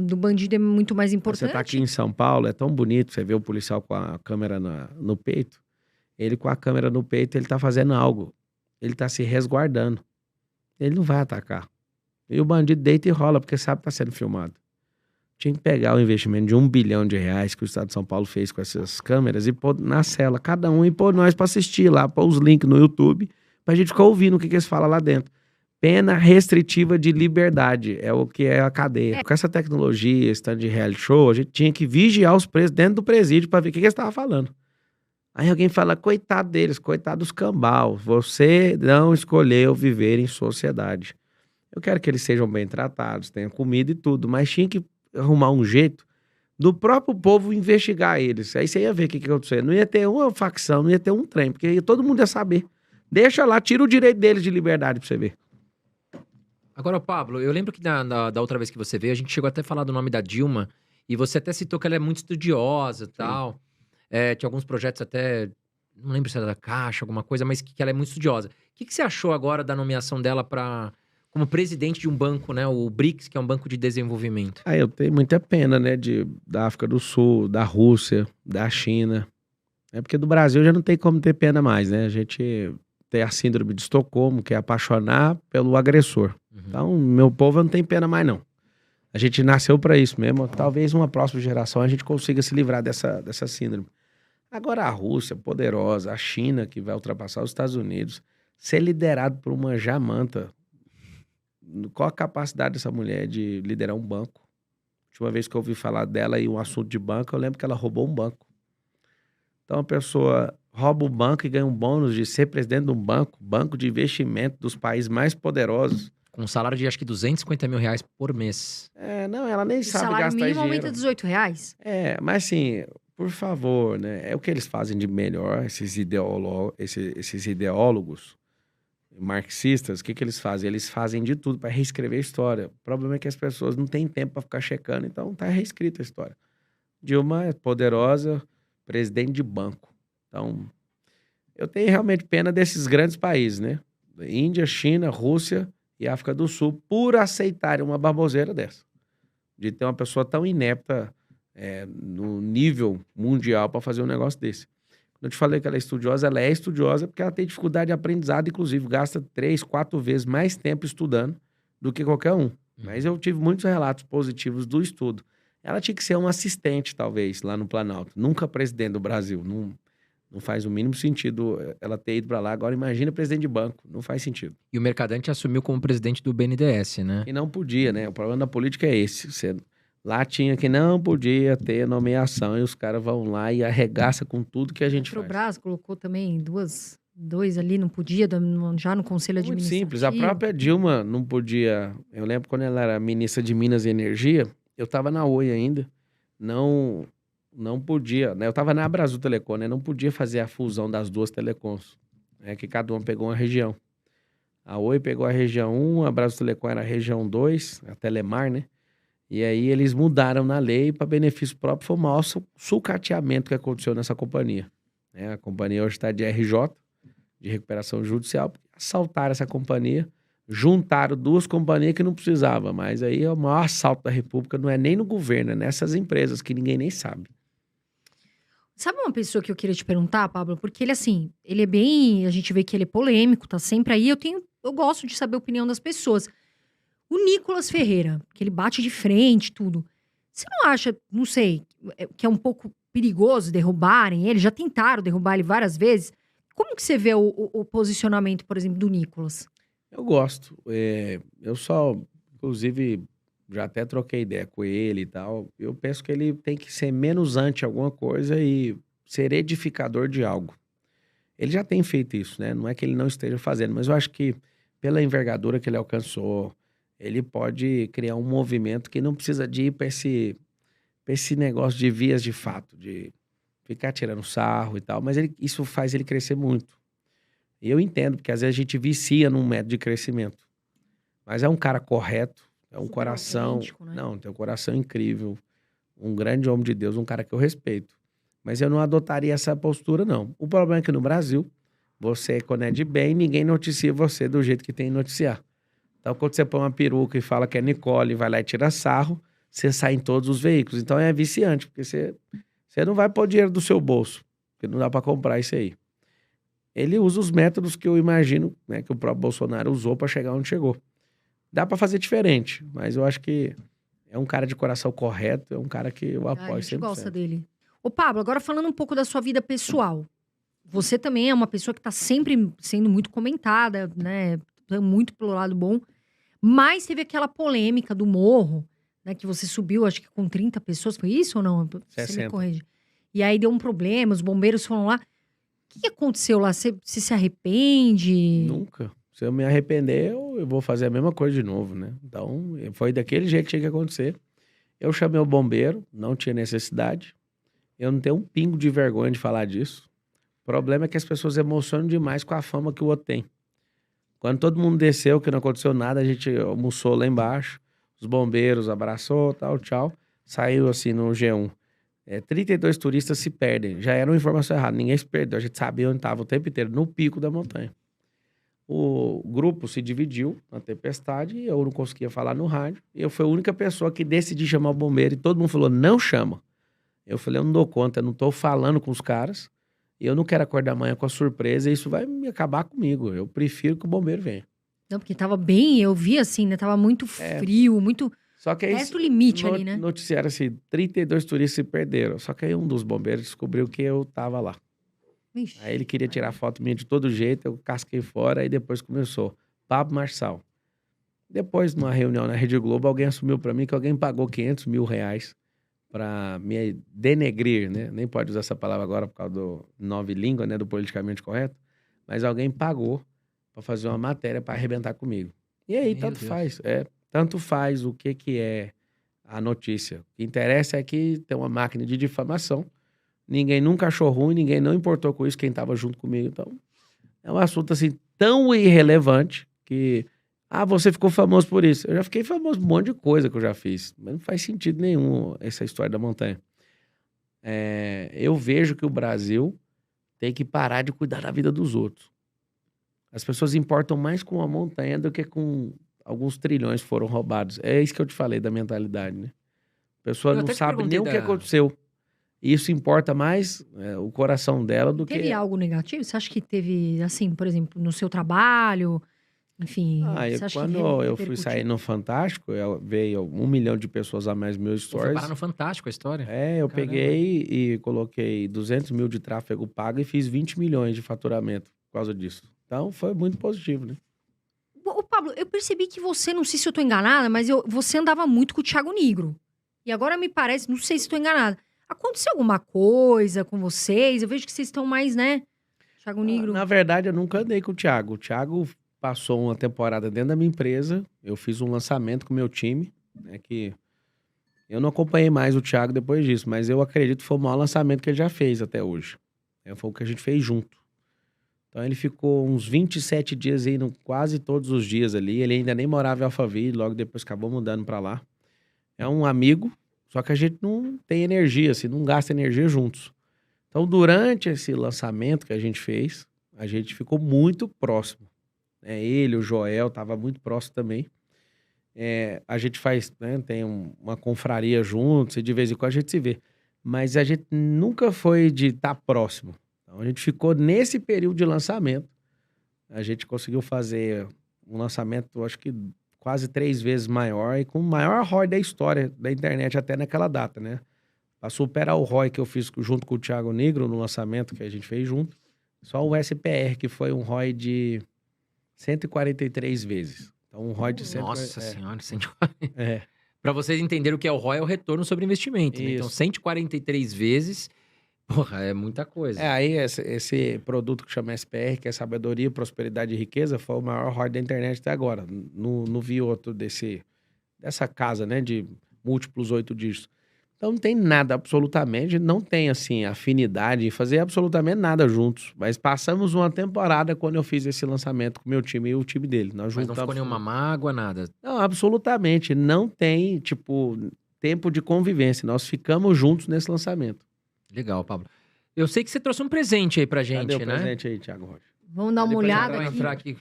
do bandido é muito mais Você importante. tá aqui em São Paulo, é tão bonito, você vê o policial com a câmera no peito. Ele com a câmera no peito, ele tá fazendo algo. Ele tá se resguardando. Ele não vai atacar. E o bandido deita e rola, porque sabe que tá sendo filmado. Tinha que pegar o investimento de R$1 bilhão que o Estado de São Paulo fez com essas câmeras e pôr na cela, cada um, e pôr nós pra assistir lá, pôr os links no YouTube, pra gente ficar ouvindo o que eles falam lá dentro. pena restritiva de liberdade. É o que é a cadeia. Com essa tecnologia, stand de reality show, a gente tinha que vigiar os presos dentro do presídio para ver o que eles estavam falando. Aí alguém fala, coitado deles, coitado dos cambal. Você não escolheu viver em sociedade. Eu quero que eles sejam bem tratados, tenham comida e tudo, mas tinha que arrumar um jeito do próprio povo investigar eles. Aí você ia ver o que aconteceu. Não ia ter uma facção, não ia ter um trem, porque todo mundo ia saber. Deixa lá, tira o direito deles de liberdade pra você ver. Agora, Pablo, eu lembro que da outra vez que você veio, a gente chegou até a falar do nome da Dilma, e você até citou que ela é muito estudiosa e tal. Tinha alguns projetos até, não lembro se era da Caixa, alguma coisa, mas que ela é muito estudiosa. O que você achou agora da nomeação dela como presidente de um banco, né? O BRICS, que é um banco de desenvolvimento. Eu tenho muita pena, né, da África do Sul, da Rússia, da China. É porque do Brasil já não tem como ter pena mais, né? A gente tem a síndrome de Estocolmo, que é apaixonar pelo agressor. Então, meu povo não tem pena mais, não. A gente nasceu para isso mesmo. Talvez uma próxima geração a gente consiga se livrar dessa síndrome. Agora a Rússia, poderosa, a China, que vai ultrapassar os Estados Unidos, ser liderado por uma jamanta. Qual a capacidade dessa mulher de liderar um banco? A última vez que eu ouvi falar dela e um assunto de banco, eu lembro que ela roubou um banco. Então a pessoa rouba um banco e ganha um bônus de ser presidente de um banco de investimento dos países mais poderosos. Com um salário de acho que R$250 mil por mês. Não, ela nem sabe gastar dinheiro. O salário mínimo aumenta R$18. Mas assim, por favor, né? É o que eles fazem de melhor, esses ideólogos marxistas. O que eles fazem? Eles fazem de tudo para reescrever a história. O problema é que as pessoas não têm tempo para ficar checando, então tá reescrita a história. Dilma é poderosa, presidente de banco. Então, eu tenho realmente pena desses grandes países, né? Índia, China, Rússia e África do Sul, por aceitarem uma baboseira dessa. De ter uma pessoa tão inepta no nível mundial para fazer um negócio desse. Quando eu te falei que ela é estudiosa porque ela tem dificuldade de aprendizado, inclusive gasta 3, 4 vezes mais tempo estudando do que qualquer um. Mas eu tive muitos relatos positivos do estudo. Ela tinha que ser uma assistente, talvez, lá no Planalto. Nunca presidente do Brasil. Não faz o mínimo sentido ela ter ido para lá. Agora, imagina presidente de banco. Não faz sentido. E o Mercadante assumiu como presidente do BNDES, né? E não podia, né? O problema da política é esse. Lá tinha que não podia ter nomeação e os caras vão lá e arregaça com tudo que a gente faz. O Petrobras colocou também dois ali, não podia, já no Conselho Muito Administrativo. simples. A própria Dilma não podia... Eu lembro quando ela era ministra de Minas e Energia, eu estava na Oi ainda, não podia, né? Eu estava na Abrasil Telecom, né? Não podia fazer a fusão das duas telecoms, né? Que cada uma pegou uma região. A Oi pegou a região 1, a Abrasil Telecom era a região 2, a Telemar, né? E aí eles mudaram na lei para benefício próprio, foi o maior sucateamento que aconteceu nessa companhia. A companhia hoje está de RJ, de recuperação judicial, assaltaram essa companhia, juntaram duas companhias que não precisava, mas aí é o maior assalto da República, não é nem no governo, é nessas empresas que ninguém nem sabe. Sabe uma pessoa que eu queria te perguntar, Pablo? Porque ele, assim, ele é bem... A gente vê que ele é polêmico, tá sempre aí. Eu gosto de saber a opinião das pessoas. O Nicolas Ferreira, que ele bate de frente, tudo. Você não acha, não sei, que é um pouco perigoso derrubarem ele? Já tentaram derrubar ele várias vezes. Como que você vê o posicionamento, por exemplo, do Nicolas? Eu gosto. Eu só, inclusive, já até troquei ideia com ele e tal. Eu penso que ele tem que ser menos anti alguma coisa e ser edificador de algo. Ele já tem feito isso, né? Não é que ele não esteja fazendo, mas eu acho que pela envergadura que ele alcançou, ele pode criar um movimento que não precisa de ir para esse negócio de vias de fato, de ficar tirando sarro e tal, mas isso faz ele crescer muito. E eu entendo, porque às vezes a gente vicia num método de crescimento. Mas é um cara correto, é um coração... Né? Não, tem um coração incrível, um grande homem de Deus, um cara que eu respeito. Mas eu não adotaria essa postura, não. O problema é que no Brasil, você, quando é de bem, ninguém noticia você do jeito que tem que noticiar. Então, quando você põe uma peruca e fala que é Nicole, vai lá e tira sarro, você sai em todos os veículos. Então, é viciante, porque você não vai pôr dinheiro do seu bolso, porque não dá para comprar isso aí. Ele usa os métodos que eu imagino, né, que o próprio Bolsonaro usou para chegar onde chegou. Dá para fazer diferente, mas eu acho que é um cara de coração correto, é um cara que eu apoio 100%. A gente gosta dele. Ô, Pablo, agora falando um pouco da sua vida pessoal. Você também é uma pessoa que está sempre sendo muito comentada, né? muito pelo lado bom. Mas teve aquela polêmica do morro, né? Que você subiu, acho que com 30 pessoas. Foi isso ou não? Você me 60. corrige. E aí deu um problema, os bombeiros foram lá. O que aconteceu lá? Você se arrepende? Nunca. Se eu me arrepender, eu vou fazer a mesma coisa de novo, né? Então, foi daquele jeito que tinha que acontecer. Eu chamei o bombeiro, não tinha necessidade. Eu não tenho um pingo de vergonha de falar disso. O problema é que as pessoas emocionam demais com a fama que o outro tem. Quando todo mundo desceu, que não aconteceu nada, a gente almoçou lá embaixo. Os bombeiros abraçou, tal, tchau. Saiu assim no G1. 32 turistas se perdem. Já era uma informação errada, ninguém se perdeu. A gente sabia onde estava o tempo inteiro, no pico da montanha. O grupo se dividiu na tempestade e eu não conseguia falar no rádio. E eu fui a única pessoa que decidi chamar o bombeiro e todo mundo falou, não chama. Eu falei, eu não dou conta, eu não tô falando com os caras. E eu não quero acordar amanhã com a surpresa e isso vai me acabar comigo. Eu prefiro que o bombeiro venha. Não, porque tava bem, eu vi assim, né? Tava muito frio, muito... Só que aí, Resto limite ali, né? noticiaram assim, 32 turistas se perderam. Só que aí um dos bombeiros descobriu que eu tava lá. Ixi. Aí ele queria tirar foto minha de todo jeito, eu casquei fora, aí depois começou. Pablo Marçal. Depois, numa reunião na Rede Globo, alguém assumiu pra mim que alguém pagou 500 mil reais pra me denegrir, né? Nem pode usar essa palavra agora por causa do nova língua, né? Do politicamente correto. Mas alguém pagou pra fazer uma matéria pra arrebentar comigo. E aí, Meu tanto Deus. faz. Tanto faz o que é a notícia. O que interessa é que tem uma máquina de difamação. Ninguém nunca achou ruim, ninguém não importou com isso, quem estava junto comigo. Então, é um assunto assim tão irrelevante que... Ah, você ficou famoso por isso. Eu já fiquei famoso por um monte de coisa que eu já fiz. Mas não faz sentido nenhum essa história da montanha. Eu vejo que o Brasil tem que parar de cuidar da vida dos outros. As pessoas importam mais com a montanha do que com alguns trilhões que foram roubados. É isso que eu te falei da mentalidade, né? A pessoa Eu não até te sabe nem o que perguntei aconteceu. E isso importa mais o coração dela do Teve que... algo negativo? Você acha que teve, assim, por exemplo, no seu trabalho? Enfim, você acha Quando que eu fui repercutiu? sair no Fantástico, veio 1 milhão de pessoas a mais meus Pô, foi stories. parar no Fantástico a história. Eu Caramba. peguei e coloquei 200 mil de tráfego pago e fiz 20 milhões de faturamento por causa disso. Então, foi muito positivo, né? Ô, Pablo, eu percebi que você, não sei se eu tô enganada, mas você andava muito com o Thiago Nigro. E agora me parece, não sei se estou enganada. Aconteceu alguma coisa com vocês? Eu vejo que vocês estão mais, né? Thiago Nigro. Na verdade, eu nunca andei com o Thiago. O Thiago passou uma temporada dentro da minha empresa. Eu fiz um lançamento com o meu time, né? Que eu não acompanhei mais o Thiago depois disso, mas eu acredito que foi o maior lançamento que ele já fez até hoje. Foi o que a gente fez junto. Então ele ficou uns 27 dias indo quase todos os dias ali. Ele ainda nem morava em Alphaville, logo depois acabou mudando pra lá. É um amigo, só que a gente não tem energia, assim, não gasta energia juntos. Então, durante esse lançamento que a gente fez, a gente ficou muito próximo. Ele, o Joel, tava muito próximo também. A gente faz, né, tem uma confraria juntos, e de vez em quando a gente se vê. Mas a gente nunca foi de estar próximo. Então, a gente ficou nesse período de lançamento. A gente conseguiu fazer um lançamento, acho que quase 3 vezes maior e com o maior ROI da história da internet até naquela data, né? Pra superar o ROI que eu fiz junto com o Thiago Nigro no lançamento que a gente fez junto, só o SPR, que foi um ROI de 143 vezes. Então, um ROI de 140... Nossa senhora, 140. É. Pra vocês entenderem o que é o ROI, é o retorno sobre investimento. Né? Então, Isso. 143 vezes, porra, é muita coisa. Aí esse produto que chama SPR, que é Sabedoria, Prosperidade e Riqueza, foi o maior ROI da internet até agora. Não vi outro dessa casa, né, de múltiplos 8 dígitos. Então não tem nada, absolutamente, não tem, assim, afinidade em fazer absolutamente nada juntos. Mas passamos uma temporada quando eu fiz esse lançamento com o meu time e o time dele. Nós Mas não juntamos... ficou nenhuma mágoa, nada. Não, absolutamente. Não tem, tipo, tempo de convivência. Nós ficamos juntos nesse lançamento. Legal, Pablo. Eu sei que você trouxe um presente aí pra gente, Cadê o né? presente aí, Thiago Rocha? Vamos dar uma Depois olhada vai aqui. entrar aqui.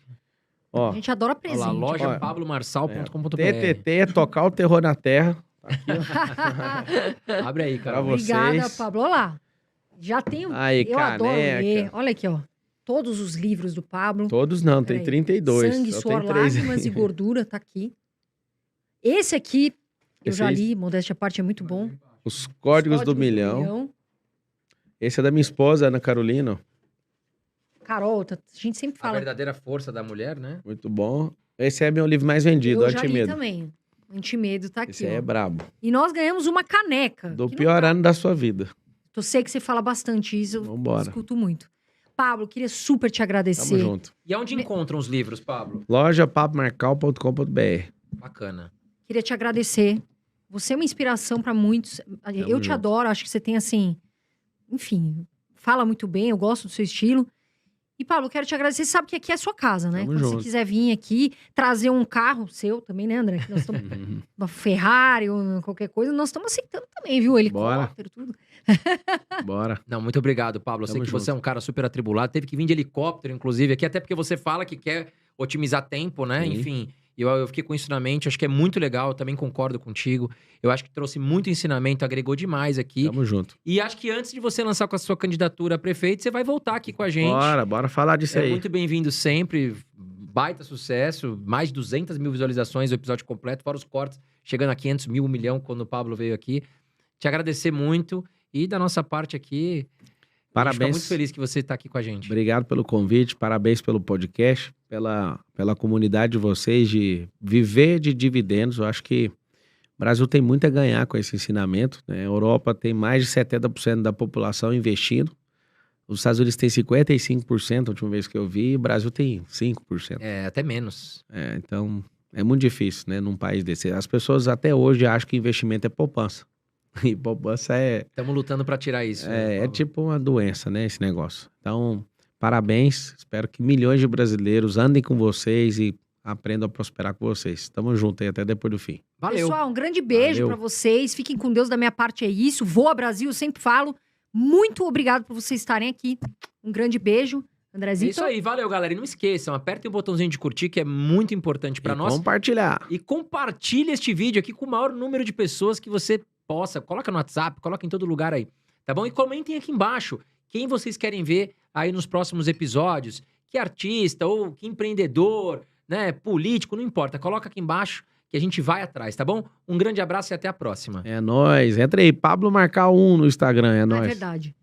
Ó, A gente adora Olha presente. lá, loja Olha, pablomarçal.com.br. TTT é tocar o terror na terra. Tá aqui, ó. Abre aí, cara. Pra você. Obrigada, vocês. Pablo. Olha lá. Já tenho. Aí, eu adoro caneca. ler. Olha aqui, ó. Todos os livros do Pablo. Todos não, tem Peraí. 32. Sangue, Só suor, tem 3. lágrimas e gordura, tá aqui. Esse aqui, eu Esse já aí- li, modéstia à parte, é muito bom. Os códigos do milhão. Esse é da minha esposa, Ana Carolina. Carol, a gente sempre A fala. verdadeira força da mulher, né? Muito bom. Esse é meu livro mais vendido, Eu já li Antimedo. também. Antimedo tá aqui, Esse aí ó. é brabo. E nós ganhamos uma caneca. Do que não pior tá. ano da sua vida. Eu sei que você fala bastante isso, eu Vambora. escuto muito. Pablo, queria super te Tamo agradecer. junto. E aonde encontram os livros, Pablo? Loja papomarcal.com.br. Bacana. Queria te agradecer. Você é uma inspiração para muitos. Eu te junto. adoro, acho que você tem assim, enfim, fala muito bem, eu gosto do seu estilo. E Pablo, eu quero te agradecer, você sabe que aqui é a sua casa, né? Tamo Quando junto. você quiser vir aqui, trazer um carro seu também, né, André? Que nós estamos uma Ferrari ou qualquer coisa, nós estamos aceitando também, viu? Helicóptero, tudo. Bora. Não, muito obrigado, Pablo. Eu sei Tamo que junto. você é um cara super atribulado. Teve que vir de helicóptero, inclusive, aqui, até porque você fala que quer otimizar tempo, né? Sim. Enfim, eu fiquei com isso na mente. Acho que é muito legal, eu também concordo contigo. Eu acho que trouxe muito ensinamento, agregou demais aqui. Tamo junto. E acho que antes de você lançar com a sua candidatura a prefeito, você vai voltar aqui com a gente. Bora falar disso É aí. muito bem-vindo sempre. Baita sucesso. Mais de 200 mil visualizações do episódio completo, fora os cortes. Chegando a 500 mil, 1 milhão, quando o Pablo veio aqui. Te agradecer muito. E da nossa parte aqui, a gente fica Parabéns. muito feliz que você está aqui com a gente. Obrigado pelo convite, parabéns pelo podcast, pela comunidade de vocês de viver de dividendos. Eu acho que o Brasil tem muito a ganhar com esse ensinamento, né? A Europa tem mais de 70% da população investindo. Os Estados Unidos têm 55%, a última vez que eu vi, e o Brasil tem 5%. É, até menos. Então, é muito difícil, né, num país desse. As pessoas até hoje acham que investimento é poupança. E poupança Estamos lutando para tirar isso. né, é Pablo? tipo uma doença, né, esse negócio. Então, parabéns. Espero que milhões de brasileiros andem com vocês e aprendam a prosperar com vocês. Tamo junto aí até depois do fim. Valeu. Pessoal, um grande beijo Valeu. pra vocês. Fiquem com Deus, da minha parte é isso. Voa Brasil, eu sempre falo. Muito obrigado por vocês estarem aqui. Um grande beijo. É Andrezinho. isso aí, valeu, galera. E não esqueçam, apertem o botãozinho de curtir, que é muito importante para E nós. compartilhar. E compartilhe este vídeo aqui com o maior número de pessoas que você possa. Coloca no WhatsApp, coloca em todo lugar aí, tá bom? E comentem aqui embaixo quem vocês querem ver aí nos próximos episódios. Que artista ou que empreendedor, né, político, não importa. Coloca aqui embaixo que a gente vai atrás, tá bom? Um grande abraço e até a próxima. É nóis. Entra aí, Pablo Marcal 1 no Instagram, é É nóis. verdade.